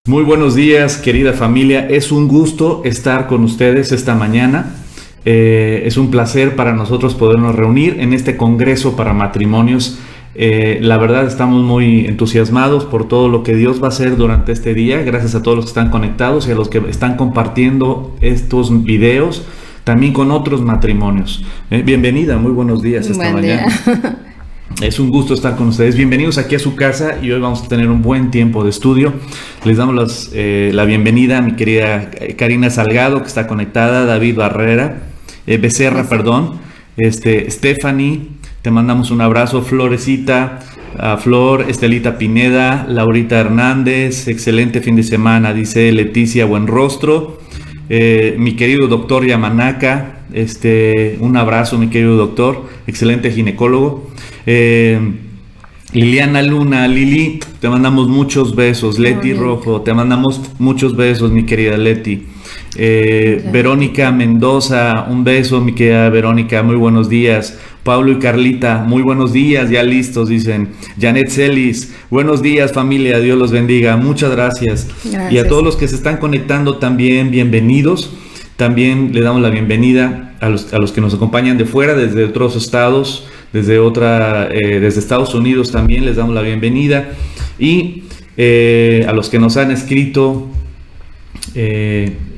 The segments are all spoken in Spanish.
Muy buenos días, querida familia. Es un gusto estar con ustedes esta mañana. Es un placer para nosotros podernos reunir en este Congreso para Matrimonios. La verdad estamos muy entusiasmados por todo lo que Dios va a hacer durante este día. Gracias a todos los que están conectados y a los que están compartiendo estos videos, también con otros matrimonios. Bienvenida, muy buenos días esta mañana. Es un gusto estar con ustedes. Bienvenidos aquí a su casa y hoy vamos a tener un buen tiempo de estudio. Les damos la bienvenida a mi querida Karina Salgado, que está conectada, David Becerra, Stephanie, te mandamos un abrazo, Florecita, Flor, Estelita Pineda, Laurita Hernández, excelente fin de semana, dice Leticia Buenrostro, mi querido doctor Yamanaka, un abrazo, mi querido doctor, excelente ginecólogo. Liliana Luna, Lili, te mandamos muchos besos. Leti Rojo, te mandamos muchos besos, mi querida Leti. Verónica Mendoza, un beso, mi querida Verónica, muy buenos días. Pablo y Carlita, muy buenos días, ya listos, dicen. Janet Celis, buenos días familia, Dios los bendiga, muchas gracias. Y a todos los que se están conectando también, bienvenidos. También le damos la bienvenida a los que nos acompañan de fuera, desde otros estados, desde Estados Unidos también les damos la bienvenida. Y a los que nos han escrito,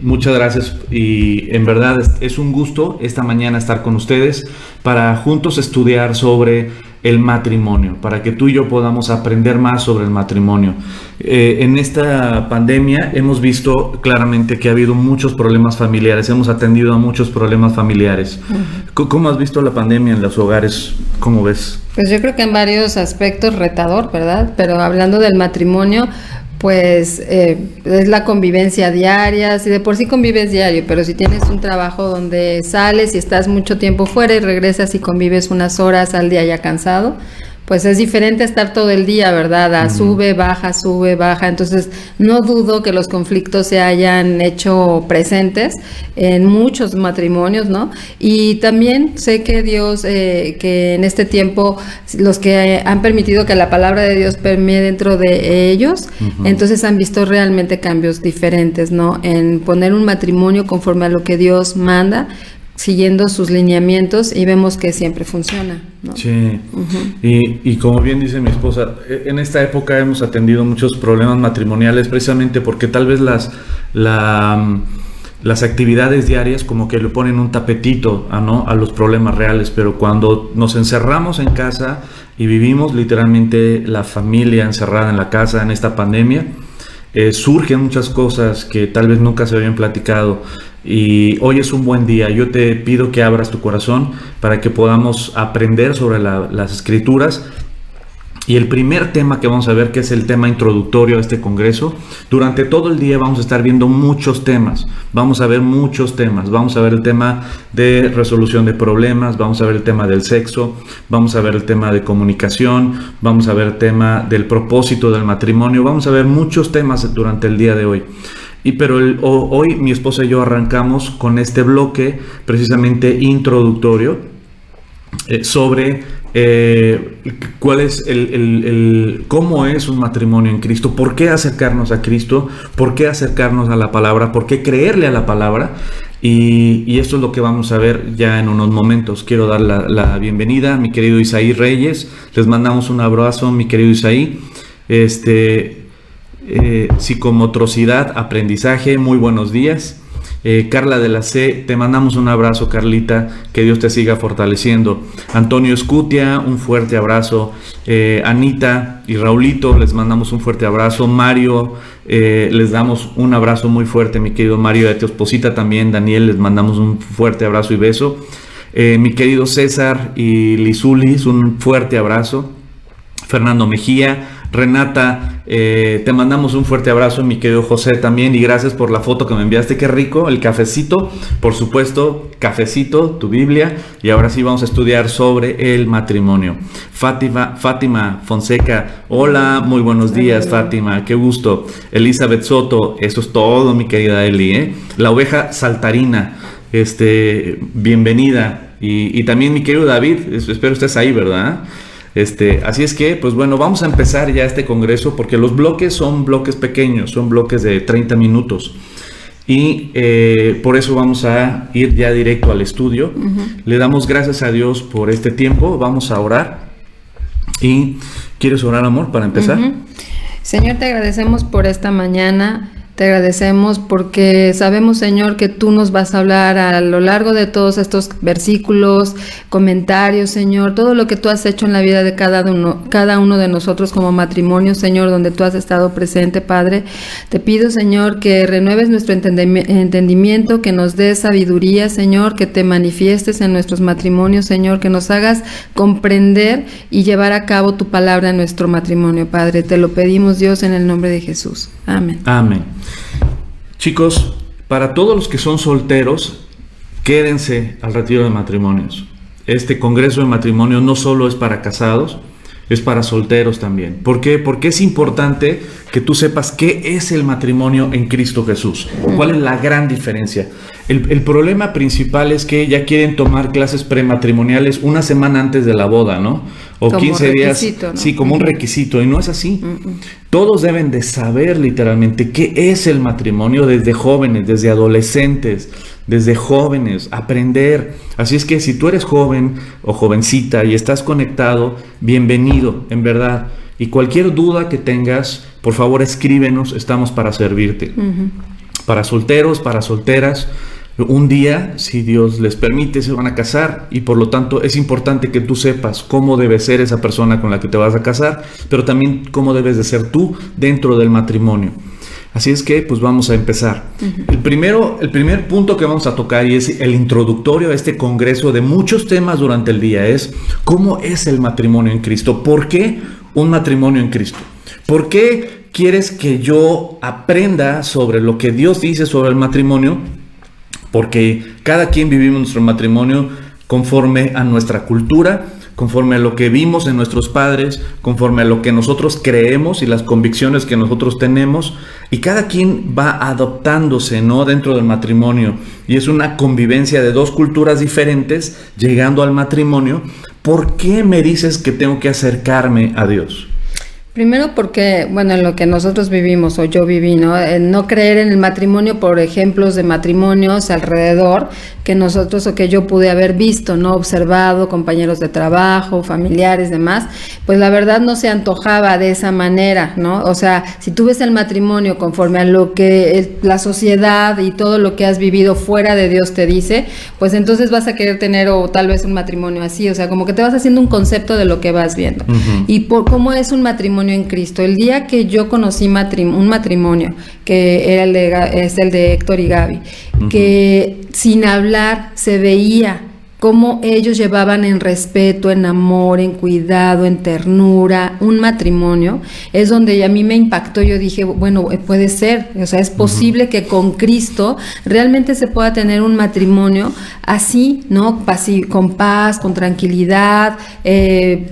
muchas gracias, y en verdad es un gusto esta mañana estar con ustedes para juntos estudiar sobre el matrimonio, para que tú y yo podamos aprender más sobre el matrimonio. En esta pandemia hemos visto claramente que ha habido muchos problemas familiares, hemos atendido a muchos problemas familiares. ¿Cómo has visto la pandemia en los hogares? ¿Cómo ves? Pues yo creo que en varios aspectos retador, ¿verdad? Pero hablando del matrimonio, pues es la convivencia diaria. Si de por sí convives diario, pero si tienes un trabajo donde sales y estás mucho tiempo fuera y regresas y convives unas horas al día ya cansado, pues es diferente estar todo el día, ¿verdad? Sube, baja. Entonces, no dudo que los conflictos se hayan hecho presentes en muchos matrimonios, ¿no? Y también sé que Dios, que en este tiempo, los que han permitido que la palabra de Dios permee dentro de ellos, entonces han visto realmente cambios diferentes, ¿no? En poner un matrimonio conforme a lo que Dios manda, siguiendo sus lineamientos, y vemos que siempre funciona, ¿no? Sí, y como bien dice mi esposa, en esta época hemos atendido muchos problemas matrimoniales precisamente porque tal vez las actividades diarias como que le ponen un tapetito a los problemas reales, pero cuando nos encerramos en casa y vivimos literalmente la familia encerrada en la casa en esta pandemia, surgen muchas cosas que tal vez nunca se habían platicado. Y hoy es un buen día. Yo te pido que abras tu corazón para que podamos aprender sobre las escrituras. Y el primer tema que vamos a ver, que es el tema introductorio a este congreso, durante todo el día vamos a estar viendo muchos temas. Vamos a ver muchos temas. Vamos a ver el tema de resolución de problemas, vamos a ver el tema del sexo, vamos a ver el tema de comunicación, vamos a ver el tema del propósito del matrimonio. Vamos a ver muchos temas durante el día de hoy. Pero hoy mi esposa y yo arrancamos con este bloque precisamente introductorio sobre cuál es cómo es un matrimonio en Cristo, por qué acercarnos a Cristo, por qué acercarnos a la palabra, por qué creerle a la palabra. Y esto es lo que vamos a ver ya en unos momentos. Quiero dar la bienvenida a mi querido Isaí Reyes. Les mandamos un abrazo, mi querido Isaí. Psicomotricidad, aprendizaje, muy buenos días. Carla de la C, te mandamos un abrazo, Carlita, que Dios te siga fortaleciendo. Antonio Escutia, un fuerte abrazo. Anita y Raulito, les mandamos un fuerte abrazo. Mario, les damos un abrazo muy fuerte, mi querido Mario, y a tu esposita también, Daniel, les mandamos un fuerte abrazo y beso. Mi querido César y Lizulis, un fuerte abrazo. Fernando Mejía, Renata, te mandamos un fuerte abrazo, mi querido José también, y gracias por la foto que me enviaste, qué rico, el cafecito, por supuesto, cafecito, tu Biblia, y ahora sí vamos a estudiar sobre el matrimonio. Fátima Fonseca, hola, muy buenos días, Fátima, qué gusto. Elizabeth Soto, eso es todo, mi querida Eli, La oveja saltarina, bienvenida, y también mi querido David, espero estés ahí, ¿verdad? Así es que, pues bueno, vamos a empezar ya este congreso, porque los bloques son bloques pequeños, son bloques de 30 minutos. Y por eso vamos a ir ya directo al estudio. Le damos gracias a Dios por este tiempo. Vamos a orar. ¿Y quieres orar, amor, para empezar? Señor, te agradecemos por esta mañana. Te agradecemos porque sabemos, Señor, que tú nos vas a hablar a lo largo de todos estos versículos, comentarios, Señor, todo lo que tú has hecho en la vida de cada uno de nosotros como matrimonio, Señor, donde tú has estado presente, Padre. Te pido, Señor, que renueves nuestro entendimiento, que nos des sabiduría, Señor, que te manifiestes en nuestros matrimonios, Señor, que nos hagas comprender y llevar a cabo tu palabra en nuestro matrimonio, Padre. Te lo pedimos, Dios, en el nombre de Jesús. Amén. Amén. Chicos, para todos los que son solteros, quédense al retiro de matrimonios. Este congreso de matrimonio no solo es para casados, es para solteros también. ¿Por qué? Porque es importante que tú sepas qué es el matrimonio en Cristo Jesús. ¿Cuál es la gran diferencia? El problema principal es que ya quieren tomar clases prematrimoniales una semana antes de la boda, ¿no? O como 15 días. ¿No? Sí, como un requisito. Y no es así. Todos deben de saber literalmente qué es el matrimonio desde jóvenes, desde adolescentes, desde jóvenes, aprender. Así es que si tú eres joven o jovencita y estás conectado, bienvenido, en verdad. Y cualquier duda que tengas, por favor escríbenos, estamos para servirte. Para solteros, para solteras, un día, si Dios les permite, se van a casar y por lo tanto es importante que tú sepas cómo debe ser esa persona con la que te vas a casar, pero también cómo debes de ser tú dentro del matrimonio. Así es que pues vamos a empezar. El primer punto que vamos a tocar, y es el introductorio a este congreso de muchos temas durante el día, es ¿cómo es el matrimonio en Cristo? ¿Por qué un matrimonio en Cristo? ¿Por qué quieres que yo aprenda sobre lo que Dios dice sobre el matrimonio? Porque cada quien vivimos nuestro matrimonio conforme a nuestra cultura, conforme a lo que vimos en nuestros padres, conforme a lo que nosotros creemos y las convicciones que nosotros tenemos, y cada quien va adoptándose, ¿no?, dentro del matrimonio, y es una convivencia de dos culturas diferentes llegando al matrimonio. ¿Por qué me dices que tengo que acercarme a Dios? Primero porque, bueno, en lo que nosotros vivimos o yo viví, ¿no? No creer en el matrimonio por ejemplos de matrimonios alrededor que nosotros o que yo pude haber visto, ¿no? Observado, compañeros de trabajo, familiares, demás, pues la verdad no se antojaba de esa manera, ¿no? O sea, si tú ves el matrimonio conforme a lo que la sociedad y todo lo que has vivido fuera de Dios te dice, pues entonces vas a querer tener o tal vez un matrimonio así, o sea, como que te vas haciendo un concepto de lo que vas viendo. Y por cómo es un matrimonio en Cristo. El día que yo conocí un matrimonio, que era es el de Héctor y Gaby, que sin hablar se veía cómo ellos llevaban en respeto, en amor, en cuidado, en ternura, un matrimonio, es donde a mí me impactó. Yo dije, bueno, puede ser, o sea, es posible que con Cristo realmente se pueda tener un matrimonio así, ¿no? Así, con paz, con tranquilidad,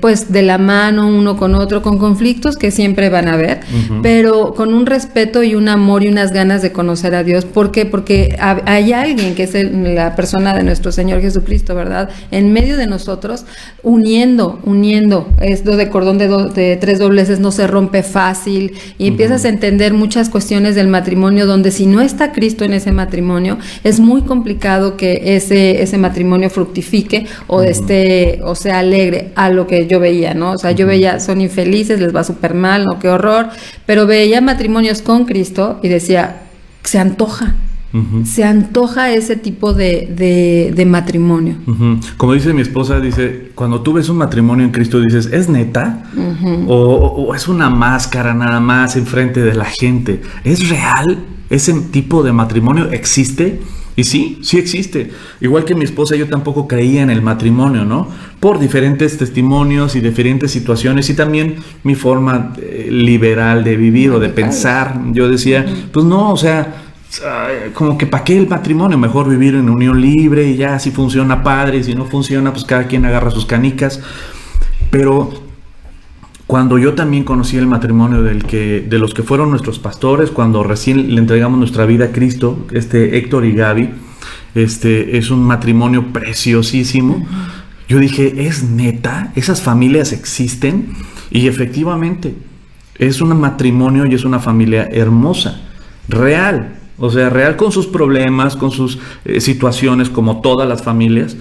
pues de la mano uno con otro, con conflictos que siempre van a haber, pero con un respeto y un amor y unas ganas de conocer a Dios. ¿Por qué? Porque hay alguien que es la persona de nuestro Señor Jesucristo, ¿verdad? En medio de nosotros, uniendo, esto de cordón de tres dobleces no se rompe fácil, y empiezas a entender muchas cuestiones del matrimonio donde si no está Cristo en ese matrimonio, es muy complicado que ese matrimonio fructifique o o sea alegre, a lo que yo veía, ¿no? O sea, yo veía, son infelices, les va súper mal, ¿no? Qué horror, pero veía matrimonios con Cristo y decía, se antoja. Se antoja ese tipo de matrimonio. Como dice mi esposa, dice, cuando tú ves un matrimonio en Cristo, dices, ¿es neta? O es una máscara nada más enfrente de la gente. ¿Es real? ¿Ese tipo de matrimonio existe? Y sí existe. Igual que mi esposa, yo tampoco creía en el matrimonio, ¿no? Por diferentes testimonios y diferentes situaciones, y también mi forma liberal de vivir o de pensar. Yo decía, pues no, o sea, como que ¿para qué el matrimonio? Mejor vivir en unión libre y ya, si funciona padre, y si no funciona, pues cada quien agarra sus canicas. Pero cuando yo también conocí el matrimonio de los que fueron nuestros pastores, cuando recién le entregamos nuestra vida a Cristo, Héctor y Gaby, es un matrimonio preciosísimo. Yo dije, ¿es neta? ¿Esas familias existen? Y efectivamente, es un matrimonio y es una familia hermosa, real. O sea, real con sus problemas, con sus situaciones, como todas las familias.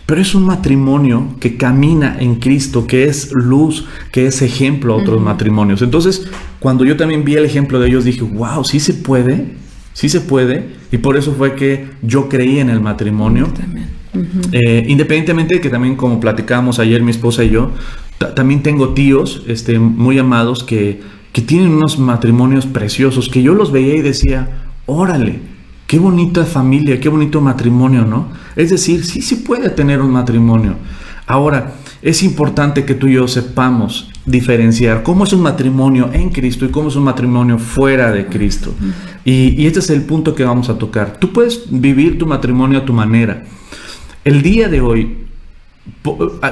Pero es un matrimonio que camina en Cristo, que es luz, que es ejemplo a otros matrimonios. Entonces, cuando yo también vi el ejemplo de ellos, dije, wow, sí se puede. Y por eso fue que yo creí en el matrimonio. Independientemente de que también, como platicábamos ayer mi esposa y yo, también tengo tíos muy amados que tienen unos matrimonios preciosos, que yo los veía y decía, órale, qué bonita familia, qué bonito matrimonio, ¿no? Es decir, sí se puede tener un matrimonio. Ahora, es importante que tú y yo sepamos diferenciar cómo es un matrimonio en Cristo y cómo es un matrimonio fuera de Cristo. Y este es el punto que vamos a tocar. Tú puedes vivir tu matrimonio a tu manera. El día de hoy,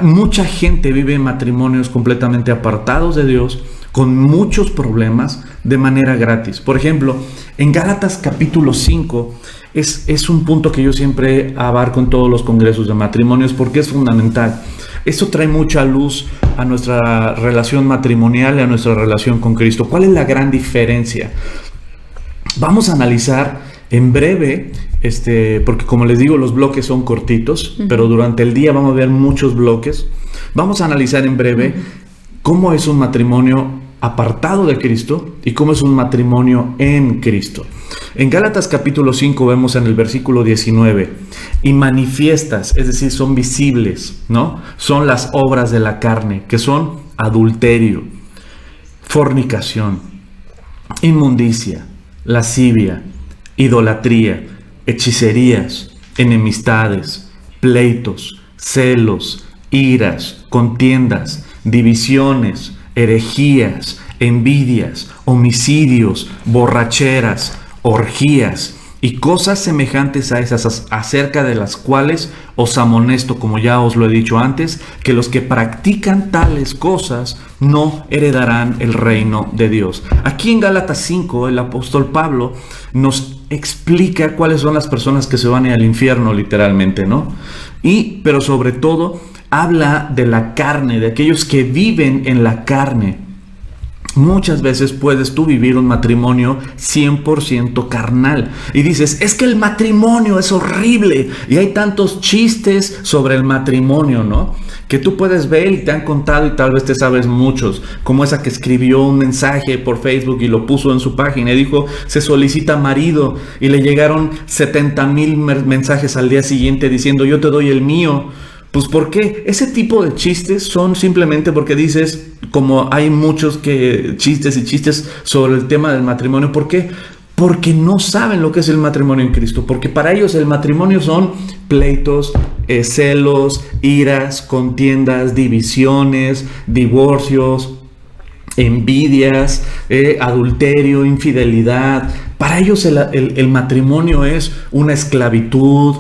mucha gente vive matrimonios completamente apartados de Dios, con muchos problemas, de manera gratis. Por ejemplo, en Gálatas capítulo 5 es un punto que yo siempre abarco en todos los congresos de matrimonios porque es fundamental. Esto trae mucha luz a nuestra relación matrimonial y a nuestra relación con Cristo. ¿Cuál es la gran diferencia? Vamos a analizar en breve, porque como les digo, los bloques son cortitos, pero durante el día vamos a ver muchos bloques. Vamos a analizar en breve cómo es un matrimonio apartado de Cristo y cómo es un matrimonio en Cristo. En Gálatas capítulo 5 vemos en el versículo 19, y manifiestas, es decir, son visibles, ¿no? Son las obras de la carne, que son adulterio, fornicación, inmundicia, lascivia, idolatría, hechicerías, enemistades, pleitos, celos, iras, contiendas, divisiones, herejías, envidias, homicidios, borracheras, orgías y cosas semejantes a esas, acerca de las cuales os amonesto, como ya os lo he dicho antes, que los que practican tales cosas no heredarán el reino de Dios. Aquí en Gálatas 5, el apóstol Pablo nos explica cuáles son las personas que se van a ir al infierno, literalmente, ¿no? Pero sobre todo, habla de la carne, de aquellos que viven en la carne. Muchas veces puedes tú vivir un matrimonio 100% carnal y dices, es que el matrimonio es horrible y hay tantos chistes sobre el matrimonio, ¿no? Que tú puedes ver y te han contado y tal vez te sabes muchos, como esa que escribió un mensaje por Facebook y lo puso en su página y dijo, se solicita marido, y le llegaron 70,000 mensajes al día siguiente diciendo, yo te doy el mío. Pues ¿por qué? Ese tipo de chistes son simplemente porque dices, como hay muchos chistes sobre el tema del matrimonio. ¿Por qué? Porque no saben lo que es el matrimonio en Cristo. Porque para ellos el matrimonio son pleitos, celos, iras, contiendas, divisiones, divorcios, envidias, adulterio, infidelidad. Para ellos el matrimonio es una esclavitud,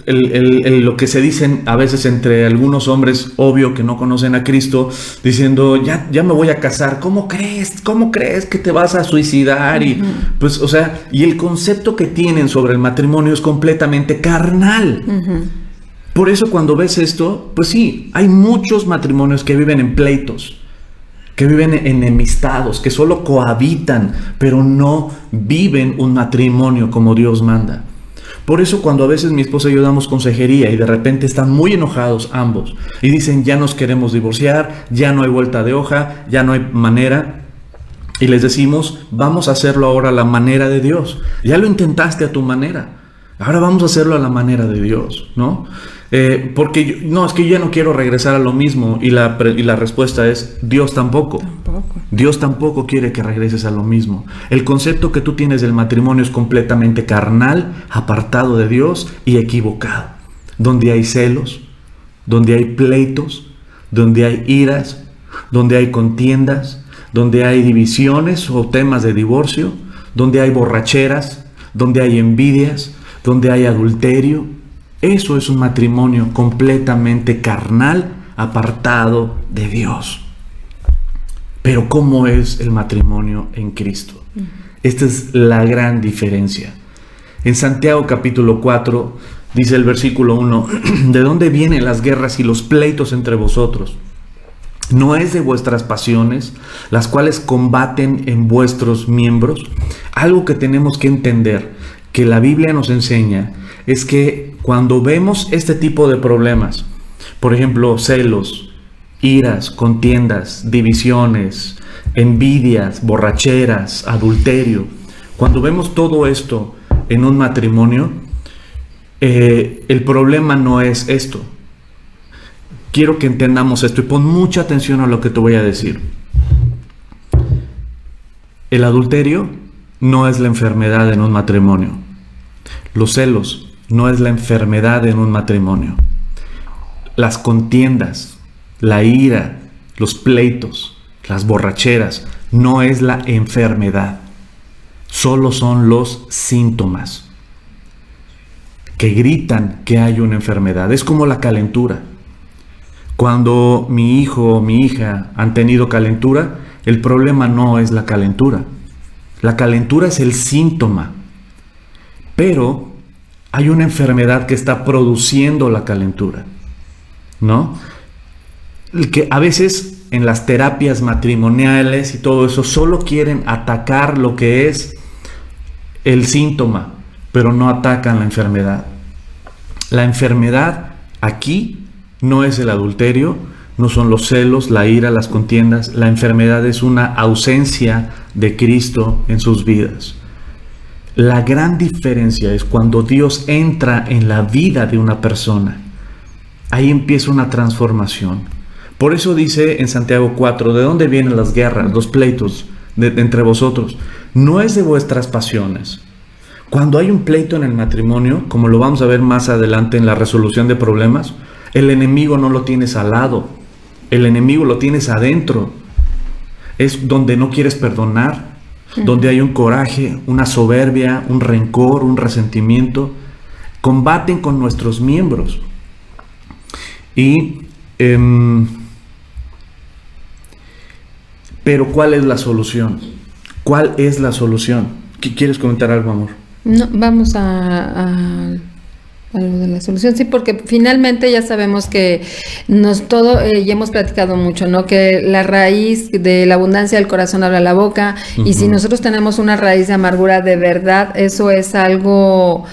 lo que se dicen a veces entre algunos hombres, obvio que no conocen a Cristo, diciendo, ya me voy a casar, ¿cómo crees que te vas a suicidar? Y pues, o sea, y el concepto que tienen sobre el matrimonio es completamente carnal. Por eso cuando ves esto, pues sí, hay muchos matrimonios que viven en pleitos, que viven enemistados, que solo cohabitan, pero no viven un matrimonio como Dios manda. Por eso cuando a veces mi esposa y yo damos consejería y de repente están muy enojados ambos y dicen, ya nos queremos divorciar, ya no hay vuelta de hoja, ya no hay manera, y les decimos, vamos a hacerlo ahora a la manera de Dios. Ya lo intentaste a tu manera, ahora vamos a hacerlo a la manera de Dios, ¿no? Porque es que yo ya no quiero regresar a lo mismo, y la respuesta es, Dios tampoco. Dios tampoco quiere que regreses a lo mismo. El concepto que tú tienes del matrimonio es completamente carnal, apartado de Dios y equivocado. Donde hay celos, donde hay pleitos, donde hay iras, donde hay contiendas, donde hay divisiones o temas de divorcio, donde hay borracheras, donde hay envidias, donde hay adulterio. Eso es un matrimonio completamente carnal, apartado de Dios. Pero ¿cómo es el matrimonio en Cristo? Esta es la gran diferencia. En Santiago capítulo 4 Dice el versículo 1, ¿de dónde vienen las guerras y los pleitos entre vosotros? ¿No es de vuestras pasiones, las cuales combaten en vuestros miembros? Algo que tenemos que entender, que la Biblia nos enseña, es que cuando vemos este tipo de problemas, por ejemplo, celos, iras, contiendas, divisiones, envidias, borracheras, adulterio, cuando vemos todo esto en un matrimonio, el problema no es esto. Quiero que entendamos esto y pon mucha atención a lo que te voy a decir. El adulterio no es la enfermedad en un matrimonio. Los celos no es la enfermedad en un matrimonio. Las contiendas, la ira, los pleitos, las borracheras, no es la enfermedad. Solo son los síntomas que gritan que hay una enfermedad. Es como la calentura. Cuando mi hijo o mi hija han tenido calentura, el problema no es la calentura. La calentura es el síntoma. Pero hay una enfermedad que está produciendo la calentura, ¿no? Que a veces en las terapias matrimoniales y todo eso solo quieren atacar lo que es el síntoma, pero no atacan la enfermedad. La enfermedad aquí no es el adulterio, no son los celos, la ira, las contiendas. La enfermedad es una ausencia de Cristo en sus vidas. La gran diferencia es cuando Dios entra en la vida de una persona. Ahí empieza una transformación. Por eso dice en Santiago 4, ¿de dónde vienen las guerras, los pleitos entre vosotros? No es de vuestras pasiones. Cuando hay un pleito en el matrimonio, como lo vamos a ver más adelante en la resolución de problemas, el enemigo no lo tienes al lado, el enemigo lo tienes adentro. Es donde no quieres perdonar, donde hay un coraje, una soberbia, un rencor, un resentimiento. Combaten con nuestros miembros. Pero ¿cuál es la solución? ¿Cuál es la solución? ¿Quieres comentar algo, amor? No, vamos a lo de la solución, sí, porque finalmente ya sabemos que ya hemos platicado mucho, ¿no? Que la raíz de la abundancia del corazón habla la boca, y si nosotros tenemos una raíz de amargura de verdad, eso es algo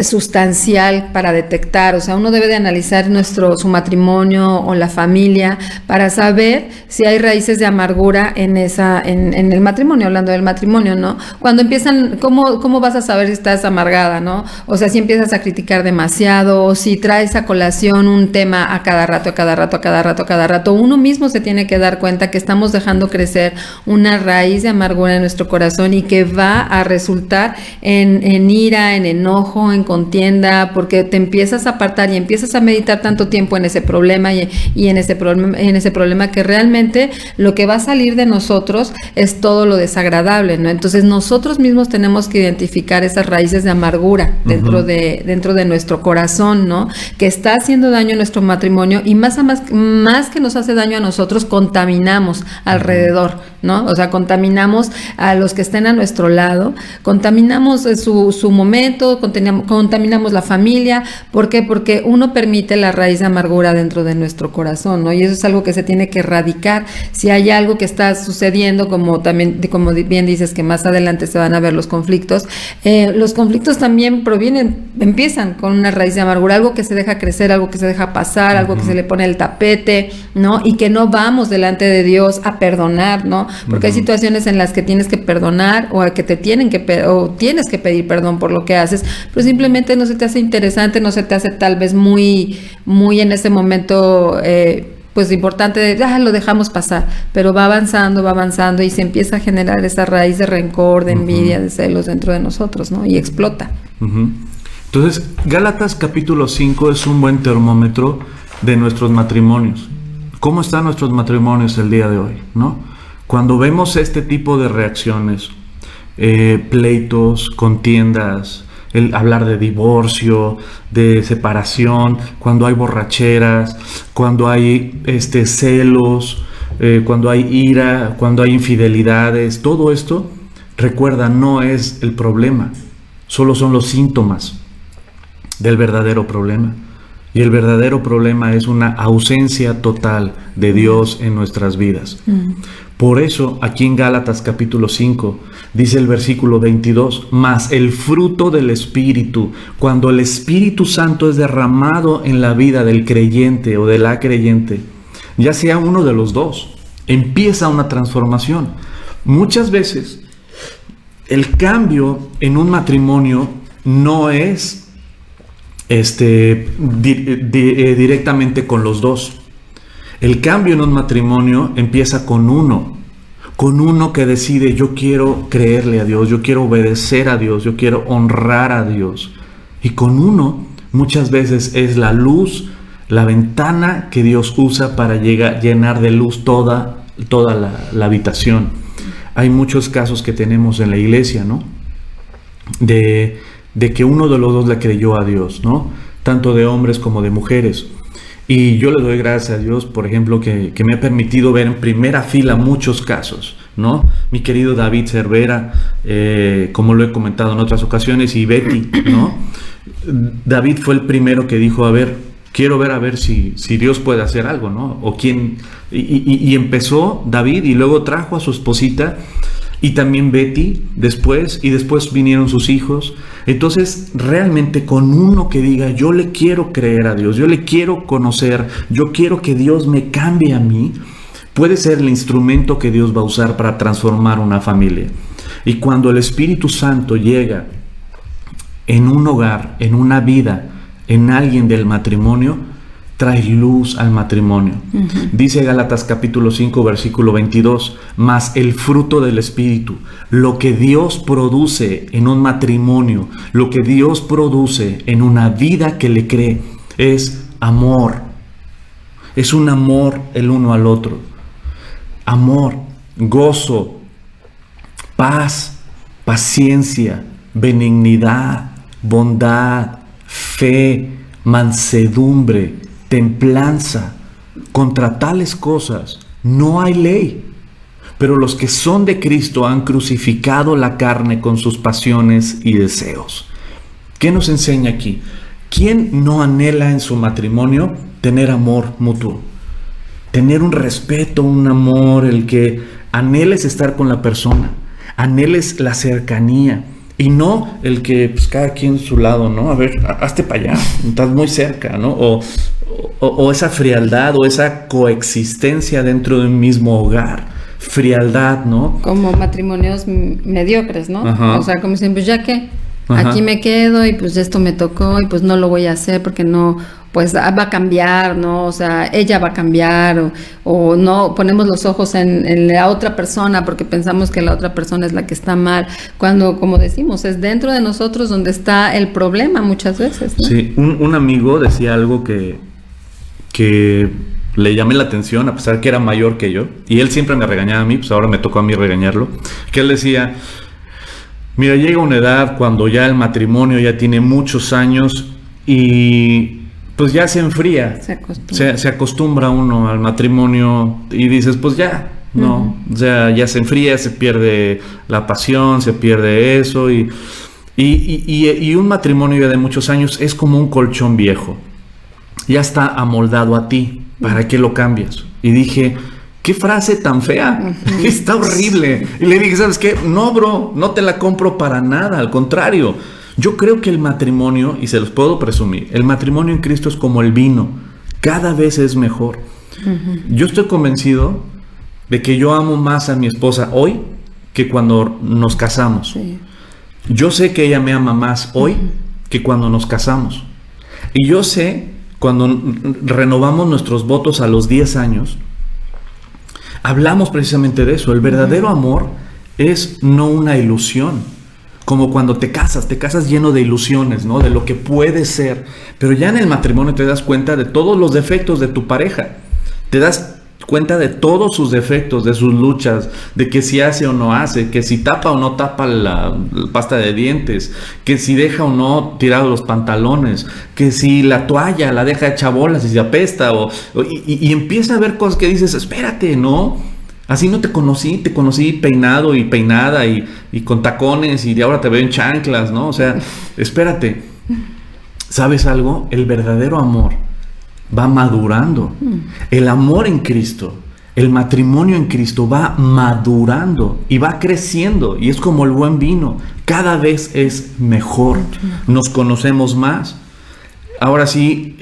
sustancial para detectar. O sea, uno debe de analizar su matrimonio o la familia para saber si hay raíces de amargura en el matrimonio, hablando del matrimonio, ¿no? Cuando empiezan, ¿cómo vas a saber si estás amargada, no? O sea, si empiezas a criticar demasiado, o si traes a colación un tema a cada rato, uno mismo se tiene que dar cuenta que estamos dejando crecer una raíz de amargura en nuestro corazón y que va a resultar en ira, en enojo, en contienda, porque te empiezas a apartar y empiezas a meditar tanto tiempo en ese problema y en ese problema que realmente lo que va a salir de nosotros es todo lo desagradable, ¿no? Entonces nosotros mismos tenemos que identificar esas raíces de amargura dentro de nuestro corazón, ¿no? Que está haciendo daño a nuestro matrimonio, y más que nos hace daño a nosotros, contaminamos alrededor, ¿no? O sea, contaminamos a los que estén a nuestro lado, contaminamos su momento, contaminamos la familia. ¿Por qué? Porque uno permite la raíz de amargura dentro de nuestro corazón, ¿no? Y eso es algo que se tiene que erradicar. Si hay algo que está sucediendo, como bien dices, que más adelante se van a ver los conflictos también empiezan con una raíz de amargura, algo que se deja crecer, algo que se deja pasar, algo que se le pone el tapete, ¿no? Y que no vamos delante de Dios a perdonar, ¿no? Porque hay situaciones en las que tienes que perdonar, o que tienes que pedir perdón por lo que haces, pero simplemente no se te hace interesante, no se te hace tal vez muy en ese momento pues importante, lo dejamos pasar, pero va avanzando y se empieza a generar esa raíz de rencor, de envidia, de celos dentro de nosotros, ¿no? Y explota. Entonces, Gálatas capítulo 5 es un buen termómetro de nuestros matrimonios. ¿Cómo están nuestros matrimonios el día de hoy, no? Cuando vemos este tipo de reacciones, pleitos, contiendas, el hablar de divorcio, de separación, cuando hay borracheras, cuando hay celos, cuando hay ira, cuando hay infidelidades, todo esto, recuerda, no es el problema, solo son los síntomas. del verdadero problema. Y el verdadero problema es una ausencia total de Dios en nuestras vidas. Por eso, aquí en Gálatas capítulo 5, dice el versículo 22, mas el fruto del Espíritu, cuando el Espíritu Santo es derramado en la vida del creyente o de la creyente, ya sea uno de los dos, empieza una transformación. Muchas veces, el cambio en un matrimonio no es directamente con los dos. El cambio en un matrimonio empieza con uno que decide: yo quiero creerle a Dios, yo quiero obedecer a Dios, yo quiero honrar a Dios. Y con uno muchas veces es la luz, la ventana que Dios usa para llenar de luz toda la habitación. Hay muchos casos que tenemos en la iglesia, ¿no? De que uno de los dos le creyó a Dios, ¿no? Tanto de hombres como de mujeres. Y yo le doy gracias a Dios, por ejemplo, que me ha permitido ver en primera fila muchos casos, ¿no? Mi querido David Cervera, como lo he comentado en otras ocasiones, y Betty, ¿no? David fue el primero que dijo: quiero ver si Dios puede hacer algo, ¿no? O quién. Y empezó David, y luego trajo a su esposita, y también Betty después, y después vinieron sus hijos. Entonces, realmente con uno que diga: yo le quiero creer a Dios, yo le quiero conocer, yo quiero que Dios me cambie a mí, puede ser el instrumento que Dios va a usar para transformar una familia. Y cuando el Espíritu Santo llega en un hogar, en una vida, en alguien del matrimonio, trae luz al matrimonio. Dice Gálatas capítulo 5 versículo 22, mas el fruto del Espíritu, lo que Dios produce en un matrimonio, lo que Dios produce en una vida que le cree, es amor. Es un amor el uno al otro. Amor, gozo, paz, paciencia, benignidad, bondad, fe, mansedumbre, templanza. Contra tales cosas no hay ley. Pero los que son de Cristo han crucificado la carne con sus pasiones y deseos. ¿Qué nos enseña aquí? ¿Quién no anhela en su matrimonio tener amor mutuo? Tener un respeto, un amor, el que anheles estar con la persona, anheles la cercanía. Y no el que, pues, cada quien su lado, ¿no? A ver, hazte para allá, estás muy cerca, ¿no? O esa frialdad, o esa coexistencia dentro de un mismo hogar. Frialdad, ¿no? Como matrimonios mediocres, ¿no? Ajá. O sea, como siempre, pues, ¿ya qué? Ajá. Aquí me quedo, y pues esto me tocó, y pues no lo voy a hacer porque no, pues va a cambiar, ¿no? O sea, ella va a cambiar, o no ponemos los ojos en la otra persona porque pensamos que la otra persona es la que está mal, cuando, como decimos, es dentro de nosotros donde está el problema muchas veces, ¿no? Sí, un amigo decía algo que le llamé la atención, a pesar que era mayor que yo, y él siempre me regañaba a mí, pues ahora me tocó a mí regañarlo, que él decía: mira, llega una edad cuando ya el matrimonio ya tiene muchos años y pues ya se enfría, se acostumbra uno al matrimonio y dices, pues ya, ¿no? O sea, ya se enfría, se pierde la pasión, se pierde eso, y un matrimonio ya de muchos años es como un colchón viejo, ya está amoldado a ti, ¿para qué lo cambias? Y dije: ¿qué frase tan fea? Está horrible. Y le dije: ¿sabes qué? No, bro, no te la compro para nada. Al contrario, yo creo que el matrimonio, y se los puedo presumir, el matrimonio en Cristo es como el vino. Cada vez es mejor. Yo estoy convencido de que yo amo más a mi esposa hoy que cuando nos casamos. Sí. Yo sé que ella me ama más hoy que cuando nos casamos. Y yo sé, cuando renovamos nuestros votos a los 10 años, hablamos precisamente de eso. El verdadero amor es no una ilusión. Como cuando te casas lleno de ilusiones, ¿no? De lo que puede ser. Pero ya en el matrimonio te das cuenta de todos los defectos de tu pareja. Te das cuenta de todos sus defectos, de sus luchas, de que si hace o no hace, que si tapa o no tapa la pasta de dientes, que si deja o no tirado los pantalones, que si la toalla la deja hecha bolas y se apesta, y empieza a ver cosas que dices: espérate, ¿no? Así no te conocí peinado y peinada y con tacones, y de ahora te veo en chanclas, ¿no? O sea, espérate. ¿Sabes algo? El verdadero amor va madurando. El amor en Cristo, el matrimonio en Cristo va madurando y va creciendo, y es como el buen vino, cada vez es mejor, nos conocemos más. Ahora sí,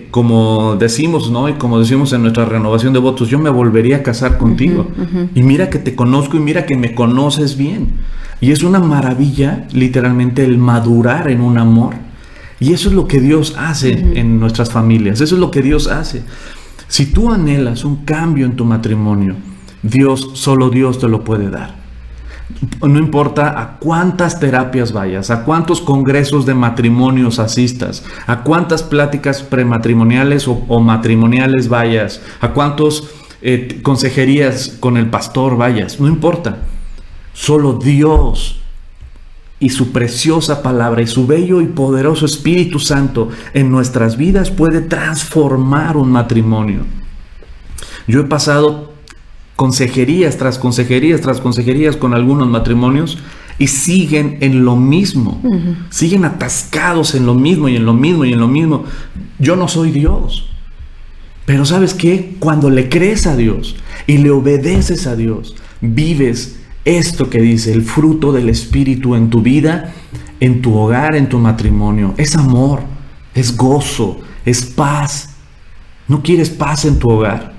como decimos, ¿no? Y como decimos en nuestra renovación de votos, yo me volvería a casar contigo. Y mira que te conozco y mira que me conoces bien. Y es una maravilla, literalmente, el madurar en un amor. Y eso es lo que Dios hace en nuestras familias. Eso es lo que Dios hace. Si tú anhelas un cambio en tu matrimonio, solo Dios te lo puede dar. No importa a cuántas terapias vayas, a cuántos congresos de matrimonios asistas, a cuántas pláticas prematrimoniales o matrimoniales vayas, a cuántos consejerías con el pastor vayas, no importa. Solo Dios y su preciosa palabra y su bello y poderoso Espíritu Santo en nuestras vidas puede transformar un matrimonio. Yo he pasado consejerías tras consejerías tras consejerías con algunos matrimonios y siguen en lo mismo, siguen atascados en lo mismo y en lo mismo y en lo mismo. Yo no soy Dios, pero ¿sabes qué? Cuando le crees a Dios y le obedeces a Dios, vives esto que dice el fruto del Espíritu en tu vida, en tu hogar, en tu matrimonio. Es amor, es gozo, es paz. ¿No quieres paz en tu hogar?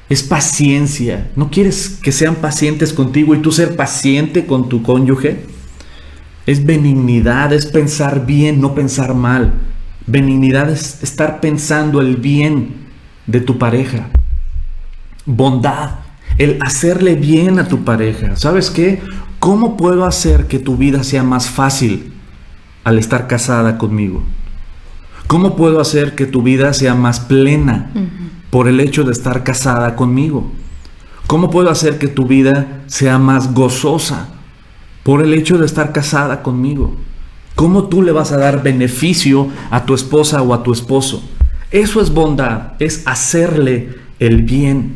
Es paciencia. ¿No quieres que sean pacientes contigo y tú ser paciente con tu cónyuge? Es benignidad, es pensar bien, no pensar mal. Benignidad es estar pensando el bien de tu pareja. Bondad, el hacerle bien a tu pareja. ¿Sabes qué? ¿Cómo puedo hacer que tu vida sea más fácil al estar casada conmigo? ¿Cómo puedo hacer que tu vida sea más plena por el hecho de estar casada conmigo? ¿Cómo puedo hacer que tu vida sea más gozosa por el hecho de estar casada conmigo? ¿Cómo tú le vas a dar beneficio a tu esposa o a tu esposo? Eso es bondad, es hacerle el bien,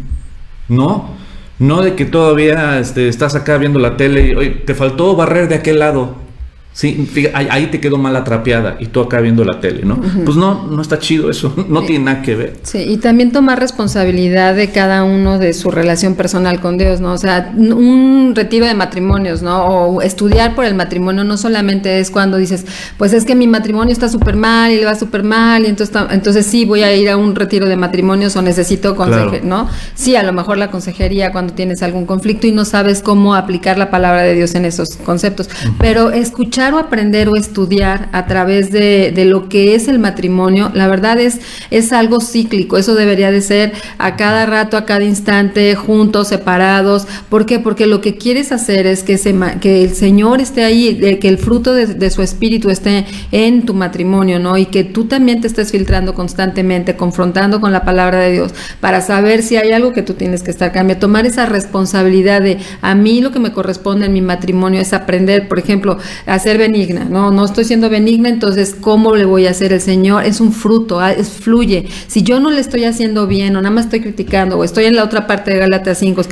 ¿no? No de que todavía estás acá viendo la tele y oye, te faltó barrer de aquel lado. Sí, ahí te quedó mal atrapeada y tú acá viendo la tele, ¿no? Pues no está chido eso, no tiene nada que ver. Sí, y también tomar responsabilidad de cada uno de su relación personal con Dios, ¿no? O sea, un retiro de matrimonios, ¿no? O estudiar por el matrimonio no solamente es cuando dices, pues es que mi matrimonio está súper mal y le va súper mal y entonces sí voy a ir a un retiro de matrimonios o necesito consejería, claro, ¿no? Sí, a lo mejor la consejería cuando tienes algún conflicto y no sabes cómo aplicar la palabra de Dios en esos conceptos, pero escuchar o aprender o estudiar a través de lo que es el matrimonio, la verdad es algo cíclico. Eso debería de ser a cada rato, a cada instante, juntos, separados. ¿Por qué? Porque lo que quieres hacer es que el Señor esté ahí, que el fruto de su Espíritu esté en tu matrimonio, ¿no? Y que tú también te estés filtrando constantemente, confrontando con la palabra de Dios para saber si hay algo que tú tienes que estar cambiando, tomar esa responsabilidad de a mí lo que me corresponde en mi matrimonio es aprender, por ejemplo, a ser benigna, no estoy siendo benigna, entonces ¿cómo le voy a hacer? El Señor es un fruto, fluye. Si yo no le estoy haciendo bien o nada más estoy criticando o estoy en la otra parte de Gálatas 5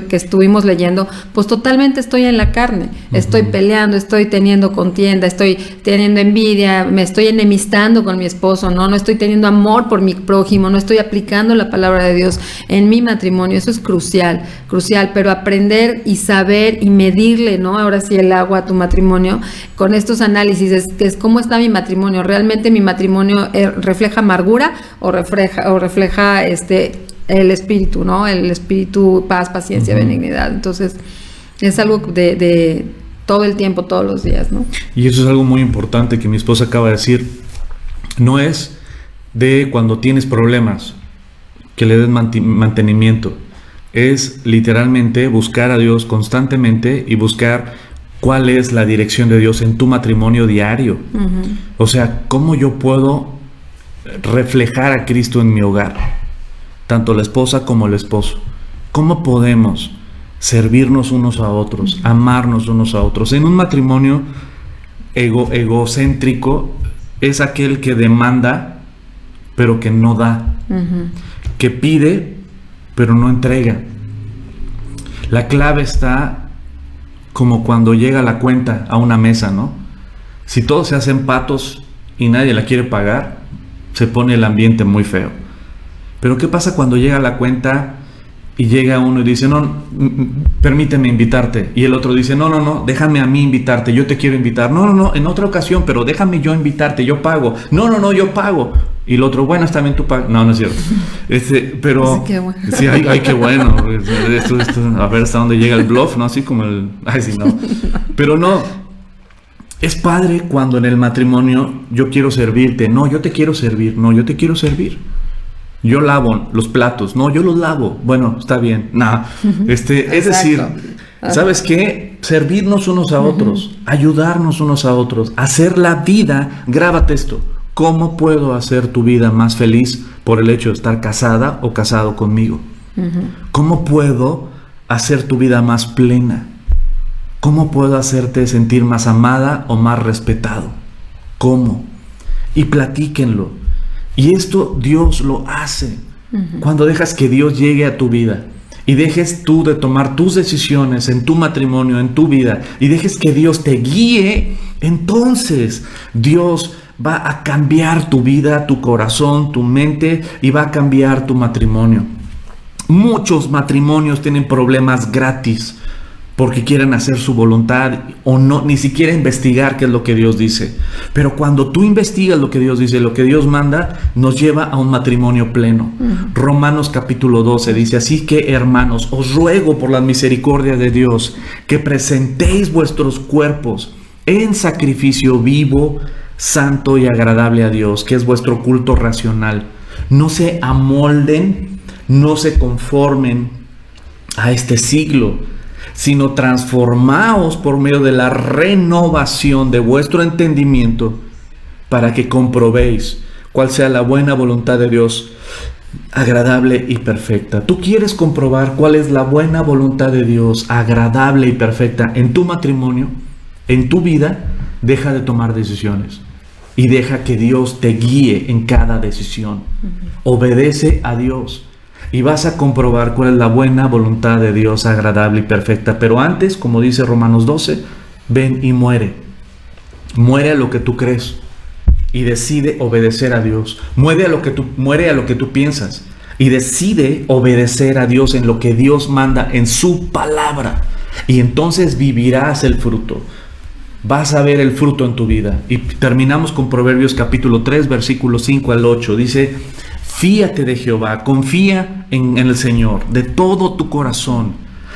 que estuvimos leyendo, pues totalmente estoy en la carne, estoy peleando, estoy teniendo contienda, estoy teniendo envidia, me estoy enemistando con mi esposo, no estoy teniendo amor por mi prójimo, no estoy aplicando la palabra de Dios en mi matrimonio. Eso es crucial, pero aprender y saber y medirle, ¿no? Ahora sí el agua a tu matrimonio con estos análisis, es cómo está mi matrimonio. ¿Realmente mi matrimonio refleja amargura o refleja el espíritu, ¿no? El espíritu, paz, paciencia, benignidad? Entonces, es algo de todo el tiempo, todos los días, ¿no? Y eso es algo muy importante que mi esposa acaba de decir. No es de cuando tienes problemas que le des mantenimiento. Es literalmente buscar a Dios constantemente y buscar cuál es la dirección de Dios en tu matrimonio diario. O sea, ¿cómo yo puedo reflejar a Cristo en mi hogar? Tanto la esposa como el esposo. ¿Cómo podemos servirnos unos a otros, amarnos unos a otros? En un matrimonio egocéntrico es aquel que demanda, pero que no da. Que pide, pero no entrega. La clave está como cuando llega la cuenta a una mesa, ¿no? Si todos se hacen patos y nadie la quiere pagar, se pone el ambiente muy feo. Pero ¿qué pasa cuando llega la cuenta y llega uno y dice, no, permíteme invitarte? Y el otro dice, no, déjame a mí invitarte, yo te quiero invitar. No, en otra ocasión, pero déjame yo invitarte, yo pago. No, yo pago. Y el otro, bueno, está bien, tú pagas. No es cierto. Pero sí, qué bueno. Sí, ay, qué bueno. Esto, a ver hasta dónde llega el bluff, ¿no? Así como el... Ay, sí, no. Pero no. Es padre cuando en el matrimonio yo quiero servirte. No, yo te quiero servir. No, yo te quiero servir. Yo lavo los platos. No, yo los lavo. Bueno, está bien. Nah. Es decir, ¿sabes qué? Servirnos unos a otros. Ayudarnos unos a otros. Hacer la vida. Grábate esto. ¿Cómo puedo hacer tu vida más feliz por el hecho de estar casada o casado conmigo? ¿Cómo puedo hacer tu vida más plena? ¿Cómo puedo hacerte sentir más amada o más respetado? ¿Cómo? Y platíquenlo. Y esto Dios lo hace. Cuando dejas que Dios llegue a tu vida y dejes tú de tomar tus decisiones en tu matrimonio, en tu vida, y dejes que Dios te guíe, entonces Dios va a cambiar tu vida, tu corazón, tu mente, y va a cambiar tu matrimonio. Muchos matrimonios tienen problemas gratis porque quieren hacer su voluntad o no, ni siquiera investigar qué es lo que Dios dice. Pero cuando tú investigas lo que Dios dice, lo que Dios manda, nos lleva a un matrimonio pleno. Romanos capítulo 12 dice, así que hermanos, os ruego por la misericordia de Dios que presentéis vuestros cuerpos en sacrificio vivo, santo y agradable a Dios, que es vuestro culto racional. No se amolden, no se conformen a este siglo, sino transformaos por medio de la renovación de vuestro entendimiento, para que comprobéis cuál sea la buena voluntad de Dios, agradable y perfecta. ¿Tú quieres comprobar cuál es la buena voluntad de Dios, agradable y perfecta en tu matrimonio, en tu vida? Deja de tomar decisiones y deja que Dios te guíe en cada decisión. Obedece a Dios y vas a comprobar cuál es la buena voluntad de Dios, agradable y perfecta. Pero antes, como dice Romanos 12, ven y muere. Muere a lo que tú crees y decide obedecer a Dios. Muere a lo que tú piensas y decide obedecer a Dios en lo que Dios manda en su palabra. Y entonces vivirás el fruto. Vas a ver el fruto en tu vida. Y terminamos con Proverbios capítulo 3, versículos 5 al 8. Dice, fíate de Jehová, confía en el Señor de todo tu corazón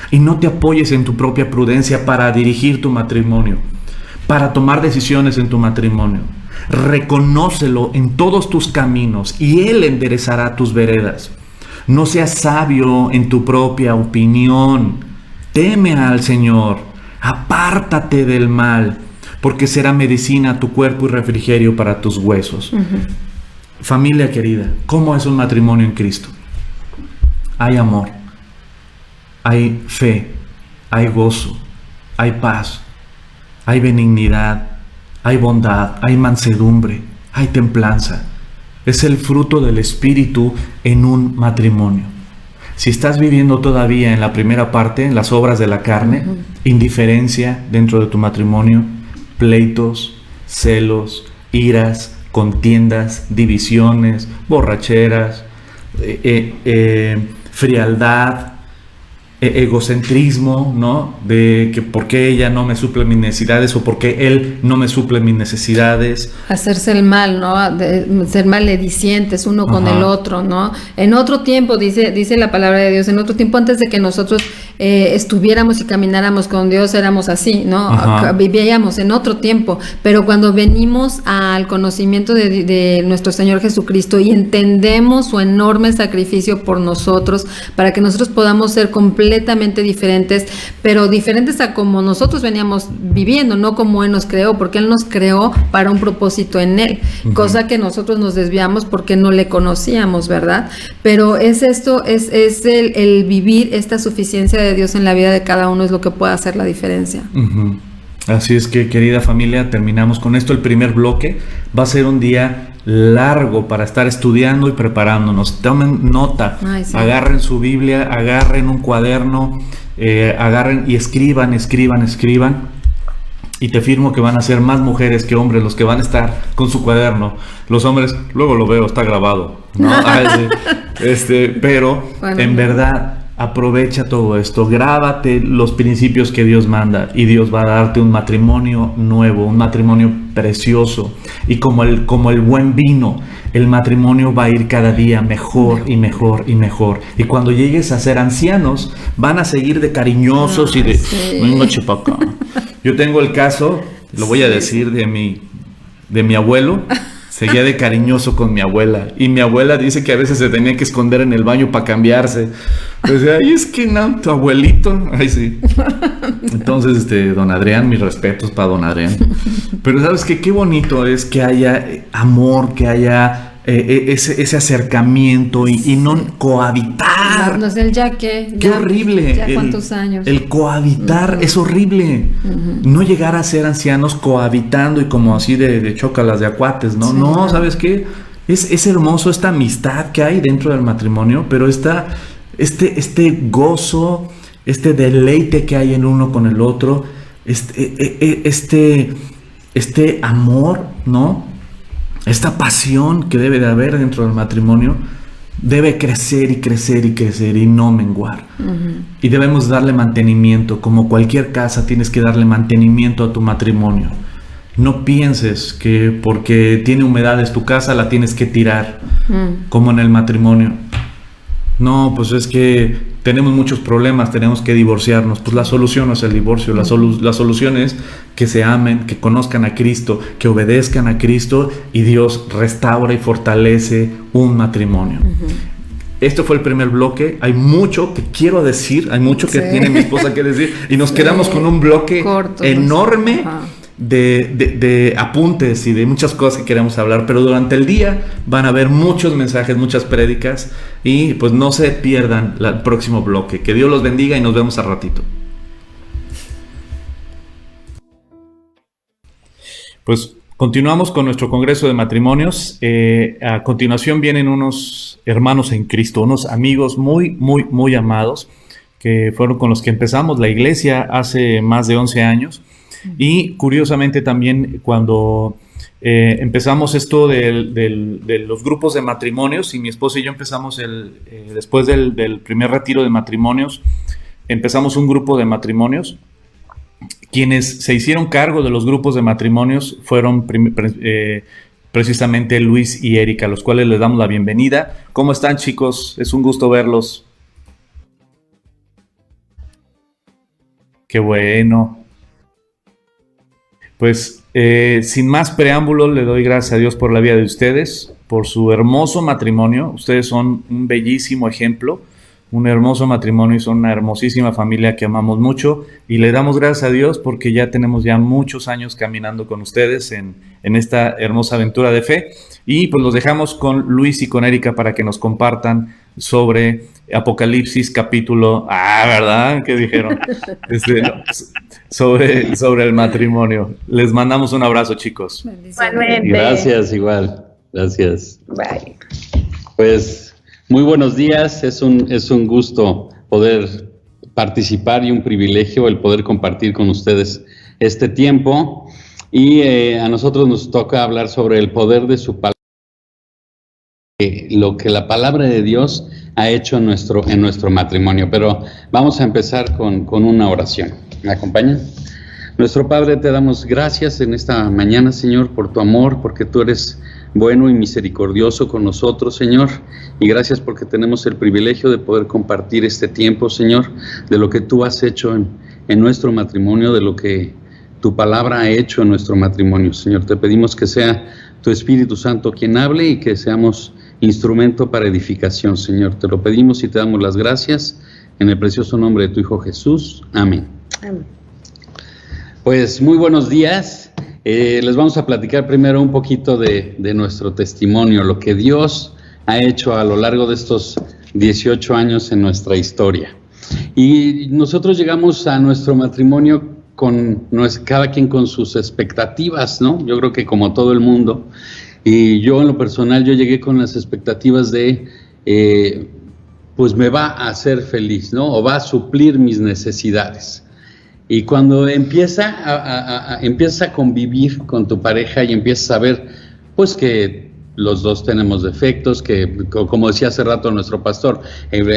y no te apoyes en tu propia prudencia para dirigir tu matrimonio, para tomar decisiones en tu matrimonio. Reconócelo en todos tus caminos y Él enderezará tus veredas. No seas sabio en tu propia opinión. Teme al Señor, apártate del mal, porque será medicina a tu cuerpo y refrigerio para tus huesos. Familia querida, ¿cómo es un matrimonio en Cristo? Hay amor, hay fe, hay gozo, hay paz, hay benignidad, hay bondad, hay mansedumbre, hay templanza. Es el fruto del Espíritu en un matrimonio. Si estás viviendo todavía en la primera parte, en las obras de la carne, indiferencia dentro de tu matrimonio, pleitos, celos, iras, contiendas, divisiones, borracheras, frialdad, egocentrismo, ¿no? De que por qué ella no me suple mis necesidades o por qué él no me suple mis necesidades. Hacerse el mal, ¿no? Ser maledicientes uno con el otro, ¿no? En otro tiempo, dice la palabra de Dios, en otro tiempo antes de que nosotros estuviéramos y camináramos con Dios, éramos así, ¿no? Vivíamos en otro tiempo, pero cuando venimos al conocimiento de nuestro Señor Jesucristo y entendemos su enorme sacrificio por nosotros, para que nosotros podamos ser completamente diferentes, pero diferentes a como nosotros veníamos viviendo, no como Él nos creó, porque Él nos creó para un propósito en Él, cosa que nosotros nos desviamos porque no le conocíamos, ¿verdad? Pero es esto, es el vivir esta suficiencia de Dios en la vida de cada uno es lo que puede hacer la diferencia. Así es que, querida familia, terminamos con esto. El primer bloque va a ser un día largo para estar estudiando y preparándonos. Tomen nota, agarren su Biblia, agarren un cuaderno, agarren y escriban. Y te firmo que van a ser más mujeres que hombres los que van a estar con su cuaderno. Los hombres, luego lo veo, está grabado, ¿no? Pero bueno, en verdad, aprovecha todo esto, grábate los principios que Dios manda y Dios va a darte un matrimonio nuevo, un matrimonio precioso. Y como el buen vino, el matrimonio va a ir cada día mejor y mejor y mejor. Y cuando llegues a ser ancianos, van a seguir de cariñosos y de... Sí. Venga, chipaca. Yo tengo el caso, lo voy a decir, de mi abuelo. Seguía de cariñoso con mi abuela. Y mi abuela dice que a veces se tenía que esconder en el baño para cambiarse. Decía, ay, es que no, tu abuelito. Ay, sí. Entonces, don Adrián, mis respetos para don Adrián. Pero ¿sabes qué? Qué bonito es que haya amor, que haya ese acercamiento y no cohabitar. No sé el ya que. Qué horrible. Ya cuántos años. El cohabitar es horrible. No llegar a ser ancianos cohabitando y como así de chócalas, de acuates, ¿no? Sí, no, ¿sabes qué? Es hermoso esta amistad que hay dentro del matrimonio, pero este gozo, este deleite que hay en uno con el otro, este amor, ¿no? Esta pasión que debe de haber dentro del matrimonio debe crecer y crecer y crecer y no menguar. Y debemos darle mantenimiento. Como cualquier casa, tienes que darle mantenimiento a tu matrimonio. No pienses que porque tiene humedades tu casa la tienes que tirar, como en el matrimonio. No, pues es que tenemos muchos problemas, tenemos que divorciarnos. Pues la solución no es el divorcio, la solución es que se amen, que conozcan a Cristo, que obedezcan a Cristo y Dios restaura y fortalece un matrimonio. Esto fue el primer bloque. Hay mucho que quiero decir, hay mucho que tiene mi esposa que decir y nos quedamos con un bloque corto, enorme. De apuntes y de muchas cosas que queremos hablar, pero durante el día van a haber muchos mensajes, muchas prédicas y pues no se pierdan el próximo bloque. Que Dios los bendiga y nos vemos al ratito. Pues continuamos con nuestro congreso de matrimonios. A continuación vienen unos hermanos en Cristo, unos amigos muy, muy, muy amados que fueron con los que empezamos la iglesia hace más de 11 años. Y curiosamente también cuando empezamos esto de los grupos de matrimonios, y mi esposa y yo empezamos después del primer retiro de matrimonios, empezamos un grupo de matrimonios. Quienes se hicieron cargo de los grupos de matrimonios fueron precisamente Luis y Erika, a los cuales les damos la bienvenida. ¿Cómo están, chicos? Es un gusto verlos. Qué bueno. Pues sin más preámbulos, le doy gracias a Dios por la vida de ustedes, por su hermoso matrimonio. Ustedes son un bellísimo ejemplo, un hermoso matrimonio y son una hermosísima familia que amamos mucho. Y le damos gracias a Dios porque ya tenemos muchos años caminando con ustedes en esta hermosa aventura de fe. Y pues los dejamos con Luis y con Erika para que nos compartan sobre Apocalipsis capítulo... ¿verdad? ¿Qué dijeron? Sobre el matrimonio. Les mandamos un abrazo, chicos. Gracias, igual. Gracias. Bye. Pues muy buenos días. Es un gusto poder participar y un privilegio el poder compartir con ustedes este tiempo. Y a nosotros nos toca hablar sobre el poder de su palabra. Lo que la palabra de Dios ha hecho en nuestro matrimonio. Pero vamos a empezar con una oración. ¿Me acompañan? Nuestro Padre, te damos gracias en esta mañana, Señor, por tu amor, porque tú eres bueno y misericordioso con nosotros, Señor, y gracias porque tenemos el privilegio de poder compartir este tiempo, Señor, de lo que tú has hecho en nuestro matrimonio, de lo que tu palabra ha hecho en nuestro matrimonio, Señor. Te pedimos que sea tu Espíritu Santo quien hable y que seamos instrumento para edificación, Señor. Te lo pedimos y te damos las gracias en el precioso nombre de tu Hijo Jesús. Amén. Amén. Pues muy buenos días. Les vamos a platicar primero un poquito de nuestro testimonio, lo que Dios ha hecho a lo largo de estos 18 años en nuestra historia. Y nosotros llegamos a nuestro matrimonio cada quien con sus expectativas, ¿no? Yo creo que como todo el mundo. Y yo en lo personal, yo llegué con las expectativas de, pues me va a hacer feliz, ¿no? O va a suplir mis necesidades. Y cuando empiezas a convivir con tu pareja y empiezas a ver, pues que los dos tenemos defectos, que como decía hace rato nuestro pastor,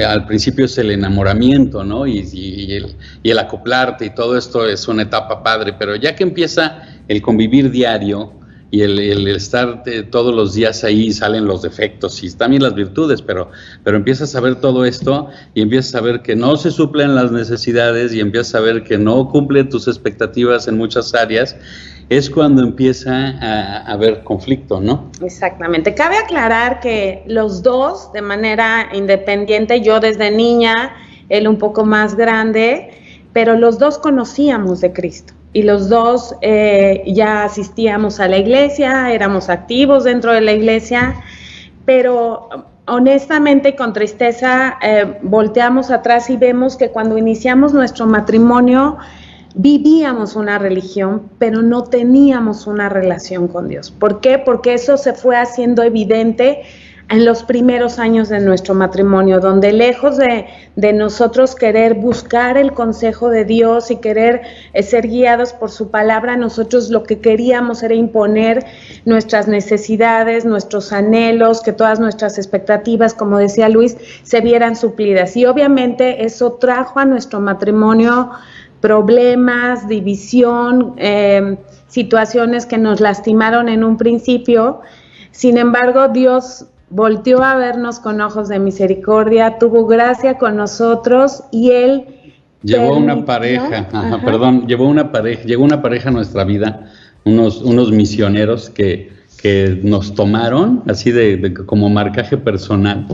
al principio es el enamoramiento, ¿no? Y el acoplarte y todo esto es una etapa padre, pero ya que empieza el convivir diario y el estar todos los días ahí, salen los defectos y también las virtudes, pero empiezas a ver todo esto y empiezas a ver que no se suplen las necesidades y empiezas a ver que no cumplen tus expectativas en muchas áreas. Es cuando empieza a haber conflicto, ¿no? Exactamente. Cabe aclarar que los dos, de manera independiente, yo desde niña, él un poco más grande, pero los dos conocíamos de Cristo. Y los dos ya asistíamos a la iglesia, éramos activos dentro de la iglesia, pero honestamente y con tristeza volteamos atrás y vemos que cuando iniciamos nuestro matrimonio, vivíamos una religión, pero no teníamos una relación con Dios. ¿Por qué? Porque eso se fue haciendo evidente en los primeros años de nuestro matrimonio, donde lejos de nosotros querer buscar el consejo de Dios y querer ser guiados por su palabra, nosotros lo que queríamos era imponer nuestras necesidades, nuestros anhelos, que todas nuestras expectativas, como decía Luis, se vieran suplidas. Y obviamente eso trajo a nuestro matrimonio problemas, división, situaciones que nos lastimaron en un principio. Sin embargo, Dios volteó a vernos con ojos de misericordia, tuvo gracia con nosotros y Él llevó una pareja, llegó una pareja a nuestra vida, unos misioneros que nos tomaron así como marcaje personal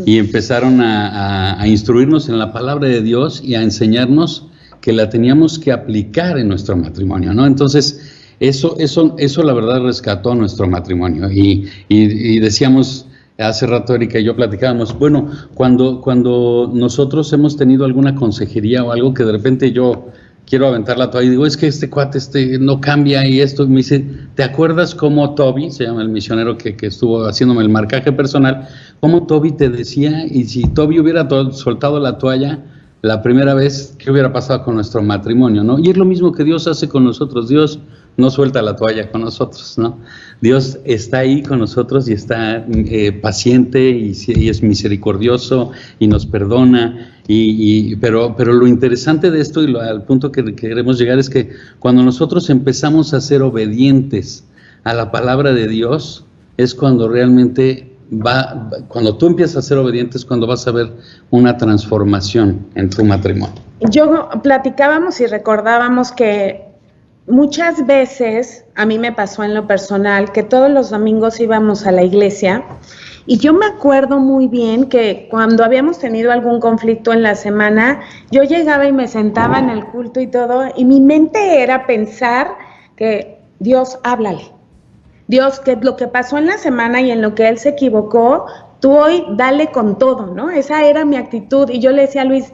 y empezaron a instruirnos en la palabra de Dios y a enseñarnos que la teníamos que aplicar en nuestro matrimonio, ¿no? Entonces, eso la verdad rescató nuestro matrimonio y decíamos, hace rato Erika y yo platicábamos, bueno, cuando nosotros hemos tenido alguna consejería o algo que de repente yo quiero aventar la toalla y digo, es que este cuate no cambia y esto, me dice, ¿te acuerdas cómo Toby, se llama el misionero que estuvo haciéndome el marcaje personal, cómo Toby te decía, y si Toby hubiera soltado la toalla la primera vez, ¿qué hubiera pasado con nuestro matrimonio, no? Y es lo mismo que Dios hace con nosotros. Dios no suelta la toalla con nosotros, ¿no? Dios está ahí con nosotros y está paciente y es misericordioso y nos perdona. Pero lo interesante de esto y al punto que queremos llegar es que cuando nosotros empezamos a ser obedientes a la palabra de Dios, es cuando realmente cuando tú empiezas a ser obediente es cuando vas a ver una transformación en tu matrimonio. Yo platicábamos y recordábamos que muchas veces, a mí me pasó en lo personal, que todos los domingos íbamos a la iglesia y yo me acuerdo muy bien que cuando habíamos tenido algún conflicto en la semana, yo llegaba y me sentaba en el culto y todo, y mi mente era pensar que Dios, háblale. Dios, que lo que pasó en la semana y en lo que él se equivocó, tú hoy dale con todo, ¿no? Esa era mi actitud. Y yo le decía a Luis,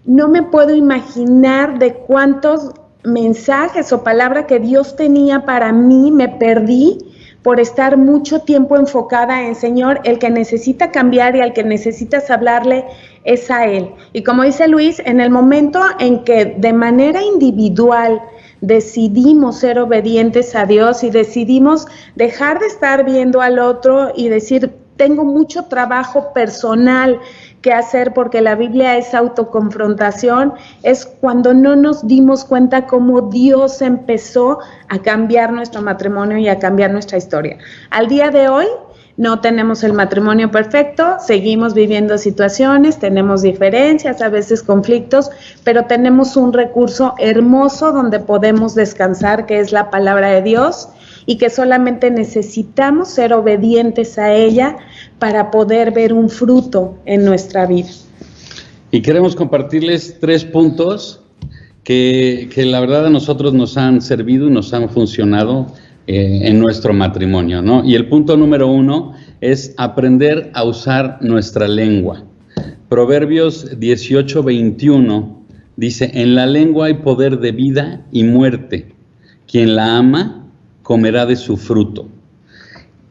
no me puedo imaginar de cuántos mensajes o palabras que Dios tenía para mí, me perdí por estar mucho tiempo enfocada en, Señor, el que necesita cambiar y al que necesitas hablarle es a Él. Y como dice Luis, en el momento en que de manera individual decidimos ser obedientes a Dios y decidimos dejar de estar viendo al otro y decir, tengo mucho trabajo personal que hacer porque la Biblia es autoconfrontación, es cuando no nos dimos cuenta cómo Dios empezó a cambiar nuestro matrimonio y a cambiar nuestra historia. Al día de hoy no tenemos el matrimonio perfecto, seguimos viviendo situaciones, tenemos diferencias, a veces conflictos, pero tenemos un recurso hermoso donde podemos descansar, que es la palabra de Dios, y que solamente necesitamos ser obedientes a ella para poder ver un fruto en nuestra vida. Y queremos compartirles 3 puntos que la verdad a nosotros nos han servido y nos han funcionado en nuestro matrimonio, ¿no? Y el punto número 1 es aprender a usar nuestra lengua. Proverbios 18:21 dice, en la lengua hay poder de vida y muerte. Quien la ama comerá de su fruto.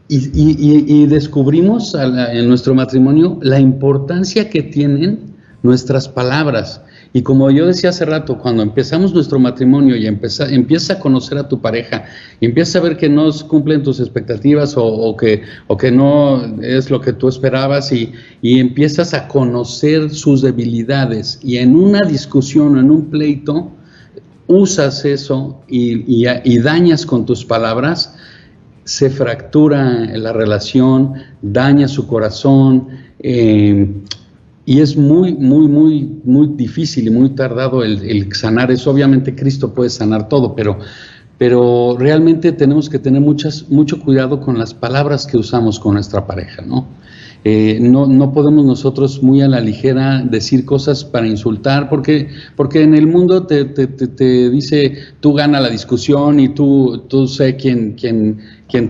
Y descubrimos en nuestro matrimonio la importancia que tienen nuestras palabras. Y como yo decía hace rato, cuando empezamos nuestro matrimonio y empieza a conocer a tu pareja y empiezas a ver que no cumplen tus expectativas o que no es lo que tú esperabas y empiezas a conocer sus debilidades y en una discusión, en un pleito, usas eso y dañas con tus palabras, se fractura la relación, daña su corazón, y es muy, muy, muy, muy difícil y muy tardado el sanar eso. Obviamente Cristo puede sanar todo, pero realmente tenemos que tener mucho cuidado con las palabras que usamos con nuestra pareja, ¿no? No podemos nosotros muy a la ligera decir cosas para insultar, porque en el mundo te dice, tú gana la discusión y tú sé quién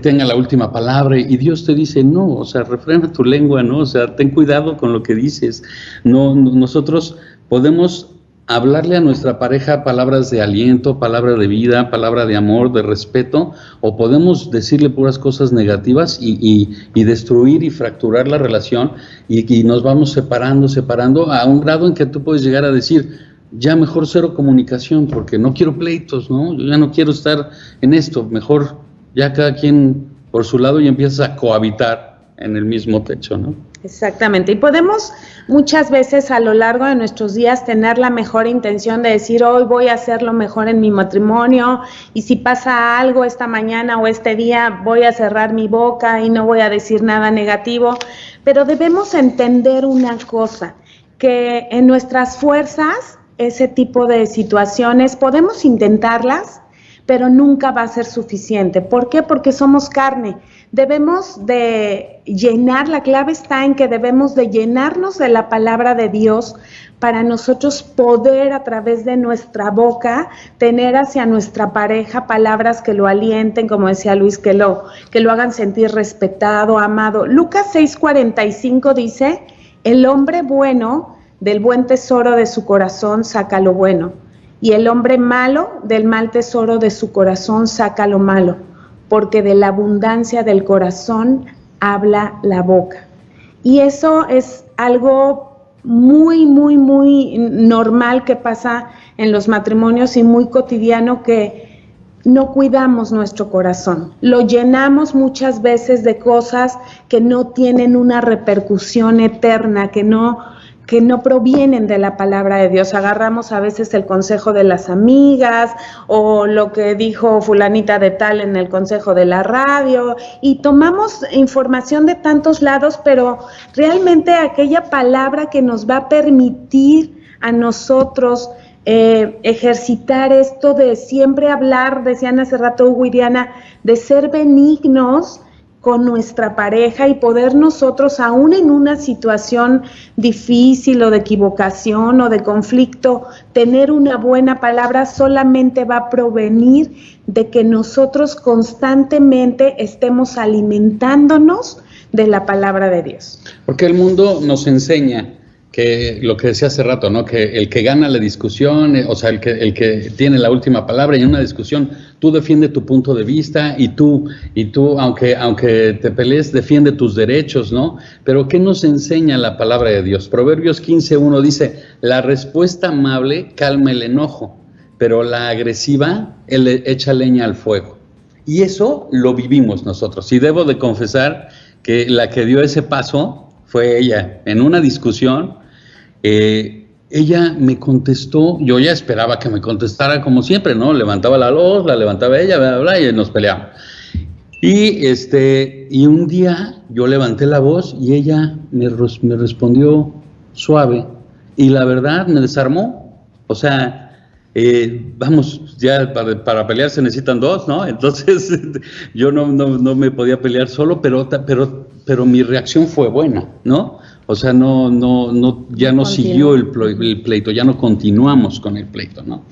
tenga la última palabra, y Dios te dice, no, o sea, refrena tu lengua, ¿no? O sea, ten cuidado con lo que dices. Nosotros podemos hablarle a nuestra pareja palabras de aliento, palabra de vida, palabra de amor, de respeto, o podemos decirle puras cosas negativas y destruir y fracturar la relación, y nos vamos separando a un grado en que tú puedes llegar a decir, ya mejor cero comunicación, porque no quiero pleitos, ¿no? Yo ya no quiero estar en esto, mejor ya cada quien por su lado y empiezas a cohabitar en el mismo techo, ¿no? Exactamente, y podemos muchas veces a lo largo de nuestros días tener la mejor intención de decir, hoy voy a hacer lo mejor en mi matrimonio, y si pasa algo esta mañana o este día voy a cerrar mi boca y no voy a decir nada negativo, pero debemos entender una cosa, que en nuestras fuerzas ese tipo de situaciones podemos intentarlas, pero nunca va a ser suficiente. ¿Por qué? Porque somos carne. Debemos de llenar, la clave está en que debemos de llenarnos de la palabra de Dios para nosotros poder a través de nuestra boca tener hacia nuestra pareja palabras que lo alienten, como decía Luis, que lo hagan sentir respetado, amado. Lucas 6:45 dice, el hombre bueno del buen tesoro de su corazón saca lo bueno, y el hombre malo del mal tesoro de su corazón saca lo malo, porque de la abundancia del corazón habla la boca. Y eso es algo muy, muy, muy normal que pasa en los matrimonios y muy cotidiano, que no cuidamos nuestro corazón. Lo llenamos muchas veces de cosas que no tienen una repercusión eterna, que no provienen de la palabra de Dios. Agarramos a veces el consejo de las amigas o lo que dijo fulanita de tal en el consejo de la radio, y tomamos información de tantos lados, pero realmente aquella palabra que nos va a permitir a nosotros ejercitar esto de siempre hablar, decían hace rato Hugo y Diana, de ser benignos con nuestra pareja y poder nosotros, aún en una situación difícil o de equivocación o de conflicto, tener una buena palabra, solamente va a provenir de que nosotros constantemente estemos alimentándonos de la palabra de Dios. Porque el mundo nos enseña que lo que decía hace rato, ¿no? Que el que gana la discusión, o sea, el que tiene la última palabra y en una discusión, tú defiende tu punto de vista y tú aunque te pelees, defiende tus derechos, ¿no? Pero ¿qué nos enseña la palabra de Dios? Proverbios 15:1 dice, la respuesta amable calma el enojo, pero la agresiva echa leña al fuego. Y eso lo vivimos nosotros. Y debo de confesar que la que dio ese paso fue ella. En una discusión, ella me contestó, yo ya esperaba que me contestara como siempre, ¿no? Levantaba la voz, la levantaba ella, bla, bla, bla, y nos peleamos. Y un día yo levanté la voz y ella me respondió suave, y la verdad me desarmó. O sea, vamos, ya para pelear se necesitan dos, ¿no? Entonces yo no me podía pelear solo, pero mi reacción fue buena, ¿no? O sea, ya no siguió el pleito, ya no continuamos con el pleito, ¿no?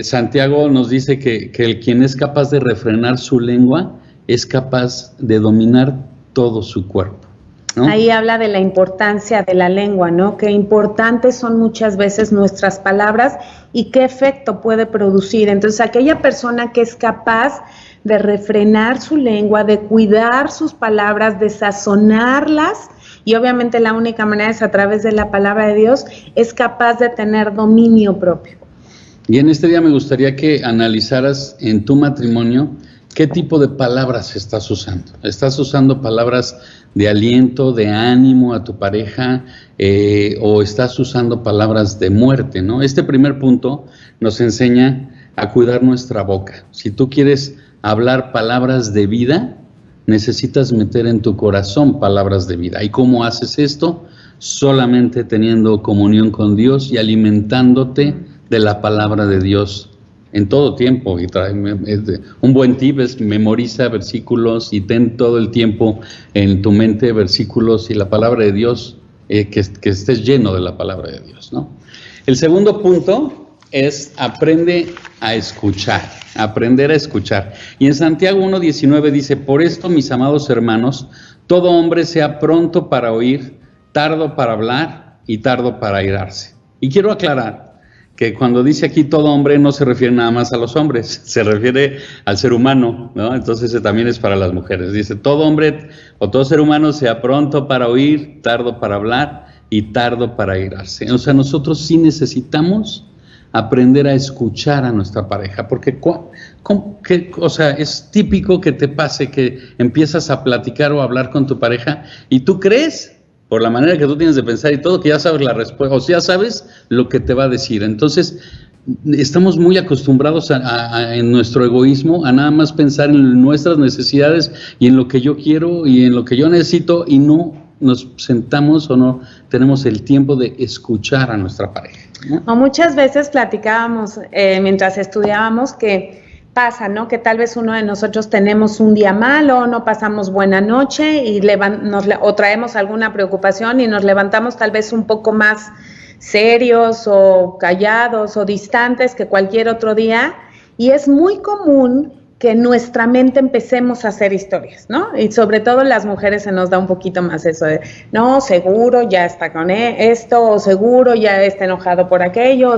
Santiago nos dice que quien es capaz de refrenar su lengua es capaz de dominar todo su cuerpo, ¿no? Ahí habla de la importancia de la lengua, ¿no? Qué importantes son muchas veces nuestras palabras y qué efecto puede producir. Entonces, aquella persona que es capaz de refrenar su lengua, de cuidar sus palabras, de sazonarlas y obviamente la única manera es a través de la palabra de Dios, es capaz de tener dominio propio. Y en este día me gustaría que analizaras en tu matrimonio qué tipo de palabras estás usando. ¿Estás usando palabras de aliento, de ánimo a tu pareja, o estás usando palabras de muerte, ¿no? Este primer punto nos enseña a cuidar nuestra boca. Si tú quieres hablar palabras de vida, necesitas meter en tu corazón palabras de vida. ¿Y cómo haces esto? Solamente teniendo comunión con Dios y alimentándote de la palabra de Dios en todo tiempo. Y un buen tip es memoriza versículos y ten todo el tiempo en tu mente versículos y la palabra de Dios, que estés lleno de la palabra de Dios, ¿no? El segundo punto es aprende a escuchar, aprender a escuchar. Y en Santiago 1:19 dice: por esto, mis amados hermanos, todo hombre sea pronto para oír, tardo para hablar y tardo para airarse. Y quiero aclarar que cuando dice aquí todo hombre no se refiere nada más a los hombres, se refiere al ser humano, ¿no? Entonces también es para las mujeres. Dice: todo hombre o todo ser humano sea pronto para oír, tardo para hablar y tardo para airarse. O sea, nosotros sí necesitamos aprender a escuchar a nuestra pareja, porque o sea, es típico que te pase que empiezas a platicar o a hablar con tu pareja y tú crees, por la manera que tú tienes de pensar y todo, que ya sabes la respuesta, o ya sabes lo que te va a decir. Entonces, estamos muy acostumbrados en nuestro egoísmo a nada más pensar en nuestras necesidades y en lo que yo quiero y en lo que yo necesito, y no nos sentamos o no tenemos el tiempo de escuchar a nuestra pareja, ¿no? O muchas veces platicábamos mientras estudiábamos que pasa, ¿no? Que tal vez uno de nosotros tenemos un día malo, no pasamos buena noche y o traemos alguna preocupación y nos levantamos tal vez un poco más serios o callados o distantes que cualquier otro día, y es muy común que en nuestra mente empecemos a hacer historias, ¿no? Y sobre todo las mujeres se nos da un poquito más eso de, no, seguro ya está con esto, o seguro ya está enojado por aquello,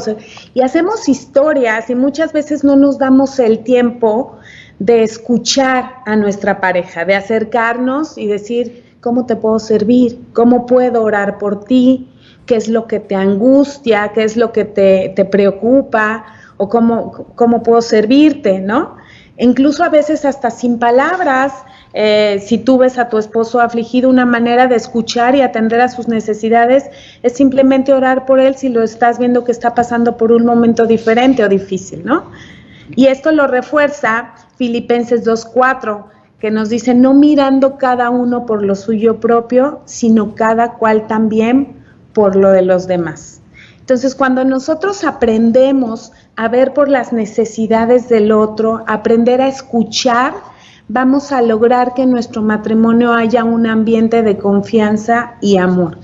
y hacemos historias y muchas veces no nos damos el tiempo de escuchar a nuestra pareja, de acercarnos y decir, ¿cómo te puedo servir? ¿Cómo puedo orar por ti? ¿Qué es lo que te angustia? ¿Qué es lo que te preocupa? ¿O cómo puedo servirte, no? Incluso a veces hasta sin palabras, si tú ves a tu esposo afligido, una manera de escuchar y atender a sus necesidades es simplemente orar por él si lo estás viendo que está pasando por un momento diferente o difícil, ¿no? Y esto lo refuerza Filipenses 2:4, que nos dice, no mirando cada uno por lo suyo propio, sino cada cual también por lo de los demás. Entonces, cuando nosotros aprendemos a ver por las necesidades del otro, aprender a escuchar, vamos a lograr que en nuestro matrimonio haya un ambiente de confianza y amor.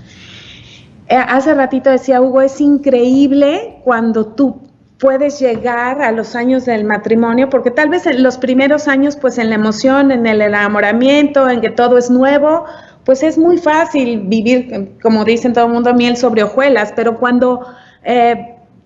Hace ratito decía Hugo, es increíble cuando tú puedes llegar a los años del matrimonio, porque tal vez en los primeros años, pues en la emoción, en el enamoramiento, en que todo es nuevo, pues es muy fácil vivir, como dicen todo el mundo, miel sobre hojuelas, pero cuando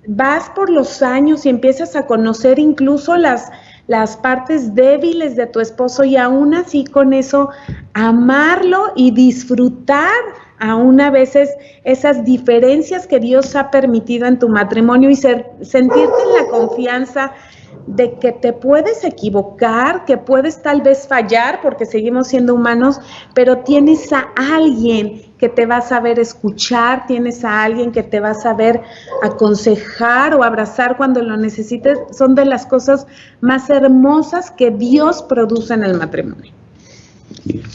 vas por los años y empiezas a conocer incluso las partes débiles de tu esposo y aún así con eso amarlo y disfrutar aún a veces esas diferencias que Dios ha permitido en tu matrimonio y sentirte en la confianza de que te puedes equivocar, que puedes tal vez fallar porque seguimos siendo humanos, pero tienes a alguien que te va a saber escuchar, tienes a alguien que te va a saber aconsejar o abrazar cuando lo necesites. Son de las cosas más hermosas que Dios produce en el matrimonio.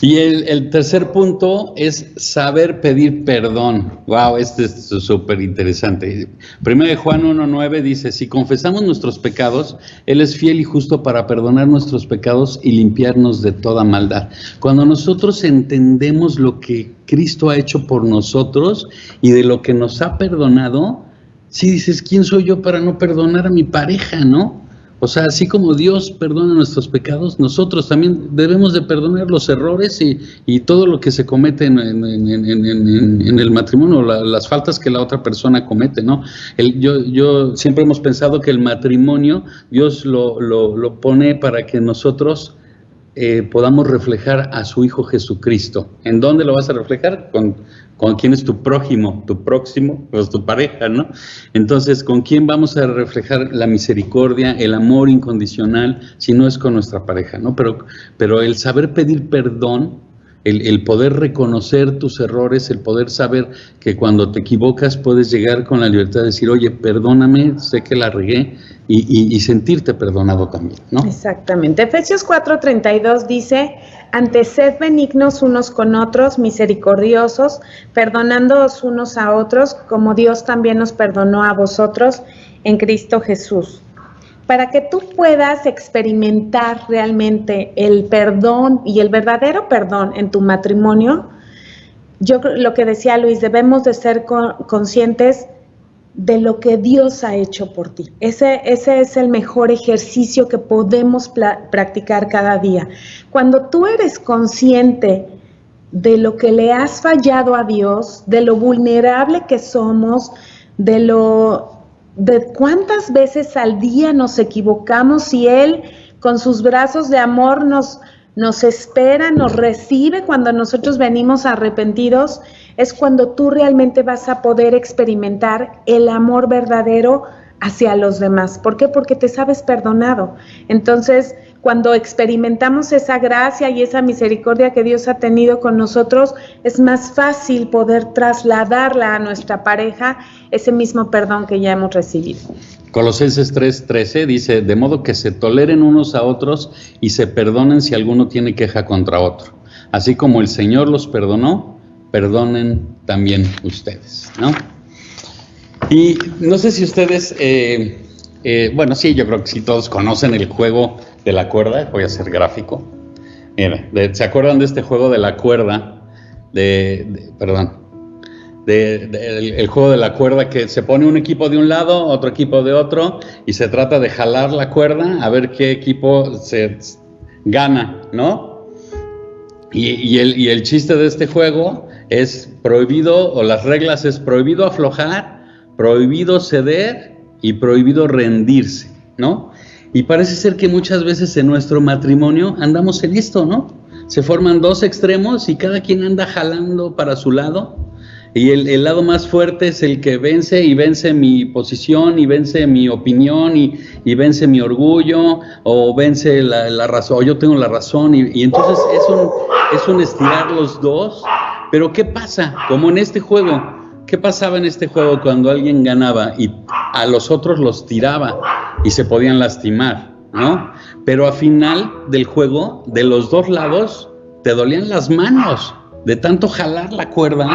Y el tercer punto es saber pedir perdón. Wow, este es súper interesante. 1 Juan 1:9 dice, si confesamos nuestros pecados, Él es fiel y justo para perdonar nuestros pecados y limpiarnos de toda maldad. Cuando nosotros entendemos lo que Cristo ha hecho por nosotros y de lo que nos ha perdonado, sí dices, ¿quién soy yo para no perdonar a mi pareja, no? O sea, así como Dios perdona nuestros pecados, nosotros también debemos de perdonar los errores y todo lo que se comete en el matrimonio, las faltas que la otra persona comete, ¿no? Yo siempre hemos pensado que el matrimonio, Dios lo pone para que nosotros podamos reflejar a su Hijo Jesucristo. ¿En dónde lo vas a reflejar? Con quién es tu prójimo, tu próximo, pues tu pareja, ¿no? Entonces, ¿con quién vamos a reflejar la misericordia, el amor incondicional, si no es con nuestra pareja, ¿no? Pero el saber pedir perdón, el poder reconocer tus errores, el poder saber que cuando te equivocas puedes llegar con la libertad de decir, oye, perdóname, sé que la regué, y sentirte perdonado también, ¿no? Exactamente. Efesios 4:32 dice, antes sed benignos unos con otros, misericordiosos, perdonándoos unos a otros, como Dios también nos perdonó a vosotros en Cristo Jesús. Para que tú puedas experimentar realmente el perdón y el verdadero perdón en tu matrimonio, yo lo que decía Luis, debemos de ser conscientes de lo que Dios ha hecho por ti. Ese es el mejor ejercicio que podemos practicar cada día. Cuando tú eres consciente de lo que le has fallado a Dios, de lo vulnerable que somos, de cuántas veces al día nos equivocamos y Él con sus brazos de amor nos espera, nos recibe cuando nosotros venimos arrepentidos, es cuando tú realmente vas a poder experimentar el amor verdadero hacia los demás. ¿Por qué? Porque te sabes perdonado. Entonces, cuando experimentamos esa gracia y esa misericordia que Dios ha tenido con nosotros, es más fácil poder trasladarla a nuestra pareja, ese mismo perdón que ya hemos recibido. Colosenses 3:13 dice, de modo que se toleren unos a otros y se perdonen si alguno tiene queja contra otro. Así como el Señor los perdonó, perdonen también ustedes, ¿no? Y no sé si ustedes, bueno, sí, yo creo que sí todos conocen el juego de la cuerda. Voy a ser gráfico. Mira, ¿se acuerdan de este juego de la cuerda? El juego de la cuerda, que se pone un equipo de un lado, otro equipo de otro, y se trata de jalar la cuerda a ver qué equipo se gana, ¿no? Y el chiste de este juego es prohibido, o las reglas es prohibido aflojar, prohibido ceder y prohibido rendirse, ¿no? Y parece ser que muchas veces en nuestro matrimonio andamos en esto, ¿no? Se forman dos extremos y cada quien anda jalando para su lado, y el lado más fuerte es el que vence, y vence mi posición, y vence mi opinión, y vence mi orgullo, o vence la razón, o yo tengo la razón, y entonces es un estirar los dos. Pero ¿qué pasa? Como en este juego, ¿qué pasaba en este juego cuando alguien ganaba y a los otros los tiraba y se podían lastimar, ¿no? Pero al final del juego, de los dos lados, te dolían las manos de tanto jalar la cuerda,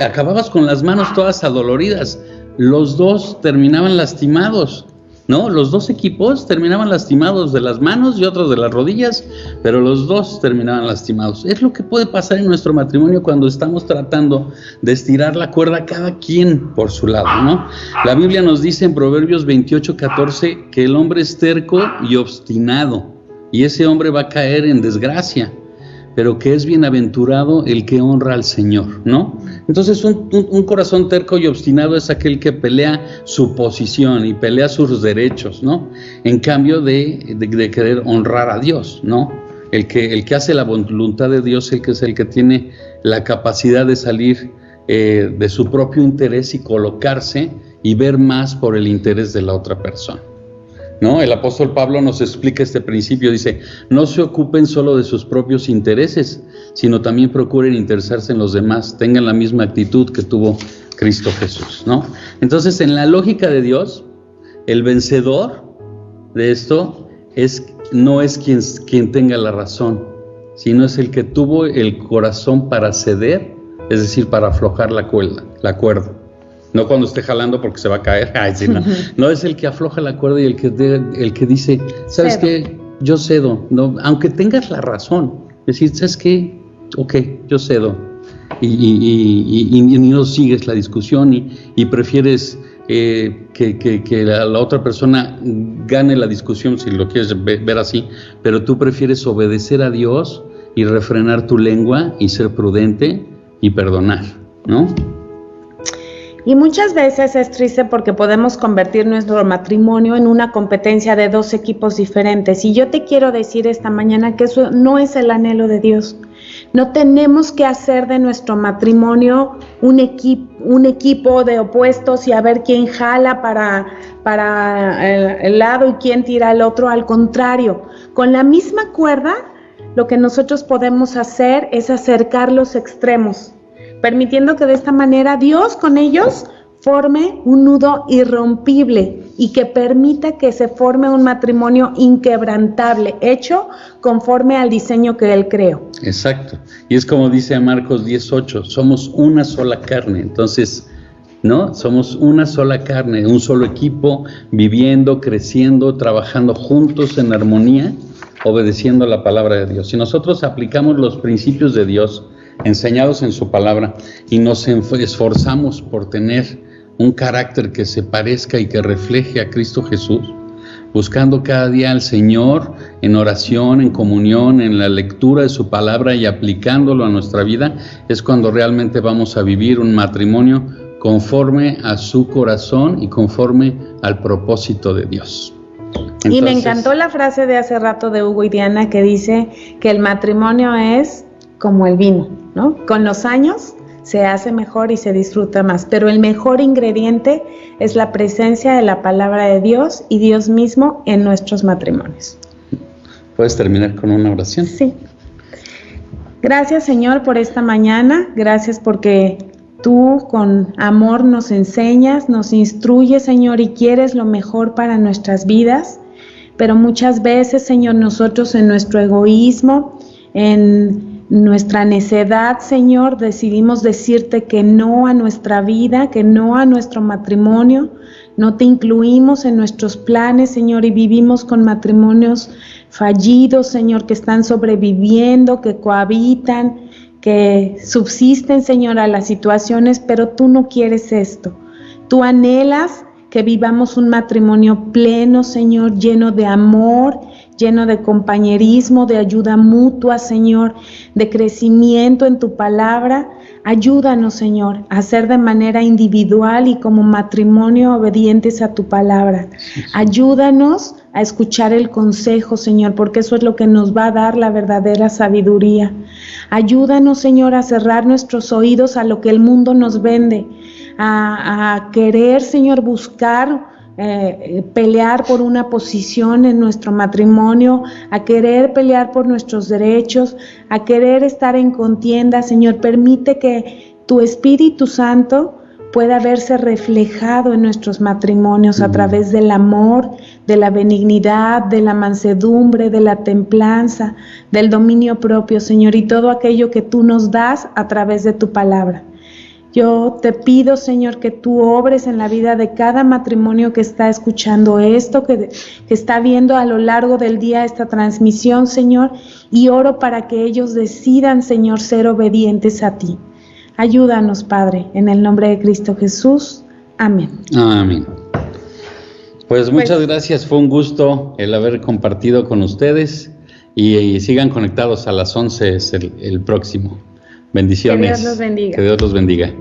acababas con las manos todas adoloridas, los dos terminaban lastimados, ¿no? Los dos equipos terminaban lastimados de las manos y otros de las rodillas, pero los dos terminaban lastimados. Es lo que puede pasar en nuestro matrimonio cuando estamos tratando de estirar la cuerda cada quien por su lado, ¿no? La Biblia nos dice en Proverbios 28:14 que el hombre es terco y obstinado, y ese hombre va a caer en desgracia, pero que es bienaventurado el que honra al Señor, ¿no? Entonces un corazón terco y obstinado es aquel que pelea su posición y pelea sus derechos, ¿no? En cambio de querer honrar a Dios, ¿no? El que hace la voluntad de Dios, el que tiene la capacidad de salir de su propio interés y colocarse y ver más por el interés de la otra persona, ¿no? El apóstol Pablo nos explica este principio, dice, no se ocupen solo de sus propios intereses, sino también procuren interesarse en los demás, tengan la misma actitud que tuvo Cristo Jesús, ¿no? Entonces, en la lógica de Dios, el vencedor de esto no es quien tenga la razón, sino es el que tuvo el corazón para ceder, es decir, para aflojar la cuerda. No cuando esté jalando porque se va a caer. Ay, sí, no. No, es el que afloja la cuerda y el que dice, ¿sabes qué? Yo cedo, no, aunque tengas la razón. Es decir, ¿sabes qué? Ok, yo cedo. Y no sigues la discusión y prefieres que la otra persona gane la discusión, si lo quieres ver así, pero tú prefieres obedecer a Dios y refrenar tu lengua y ser prudente y perdonar, ¿no? Y muchas veces es triste porque podemos convertir nuestro matrimonio en una competencia de dos equipos diferentes. Y yo te quiero decir esta mañana que eso no es el anhelo de Dios. No tenemos que hacer de nuestro matrimonio un equipo de opuestos y a ver quién jala para el lado y quién tira al otro. Al contrario, con la misma cuerda, lo que nosotros podemos hacer es acercar los extremos, permitiendo que de esta manera Dios con ellos forme un nudo irrompible y que permita que se forme un matrimonio inquebrantable, hecho conforme al diseño que Él creó. Exacto. Y es como dice Marcos 10:8, somos una sola carne. Entonces, ¿no? Somos una sola carne, un solo equipo, viviendo, creciendo, trabajando juntos en armonía, obedeciendo la palabra de Dios. Si nosotros aplicamos los principios de Dios enseñados en su palabra y nos esforzamos por tener un carácter que se parezca y que refleje a Cristo Jesús, buscando cada día al Señor en oración, en comunión, en la lectura de su palabra y aplicándolo a nuestra vida, es cuando realmente vamos a vivir un matrimonio conforme a su corazón y conforme al propósito de Dios. Entonces, y me encantó la frase de hace rato de Hugo y Diana que dice que el matrimonio es como el vino, ¿no? Con los años se hace mejor y se disfruta más, pero el mejor ingrediente es la presencia de la palabra de Dios y Dios mismo en nuestros matrimonios. ¿Puedes terminar con una oración? Sí. Gracias, Señor, por esta mañana. Gracias porque tú con amor nos enseñas, nos instruyes, Señor, y quieres lo mejor para nuestras vidas. Pero muchas veces, Señor, nosotros en nuestro egoísmo, en nuestra necedad, Señor, decidimos decirte que no a nuestra vida, que no a nuestro matrimonio. No te incluimos en nuestros planes, Señor, y vivimos con matrimonios fallidos, Señor, que están sobreviviendo, que cohabitan, que subsisten, Señor, a las situaciones, pero tú no quieres esto. Tú anhelas que vivamos un matrimonio pleno, Señor, lleno de amor, lleno de compañerismo, de ayuda mutua, Señor, de crecimiento en tu palabra. Ayúdanos, Señor, a ser de manera individual y como matrimonio obedientes a tu palabra. Ayúdanos a escuchar el consejo, Señor, porque eso es lo que nos va a dar la verdadera sabiduría. Ayúdanos, Señor, a cerrar nuestros oídos a lo que el mundo nos vende, a querer, Señor, buscar pelear por una posición en nuestro matrimonio, a querer pelear por nuestros derechos, a querer estar en contienda. Señor, permite que tu Espíritu Santo pueda verse reflejado en nuestros matrimonios a través del amor, de la benignidad, de la mansedumbre, de la templanza, del dominio propio, Señor, y todo aquello que tú nos das a través de tu palabra. Yo te pido, Señor, que tú obres en la vida de cada matrimonio que está escuchando esto, que está viendo a lo largo del día esta transmisión, Señor, y oro para que ellos decidan, Señor, ser obedientes a ti. Ayúdanos, Padre, en el nombre de Cristo Jesús. Amén. Amén. Pues muchas gracias, fue un gusto el haber compartido con ustedes y sigan conectados a las 11 el próximo. Bendiciones. Que Dios los bendiga. Que Dios los bendiga.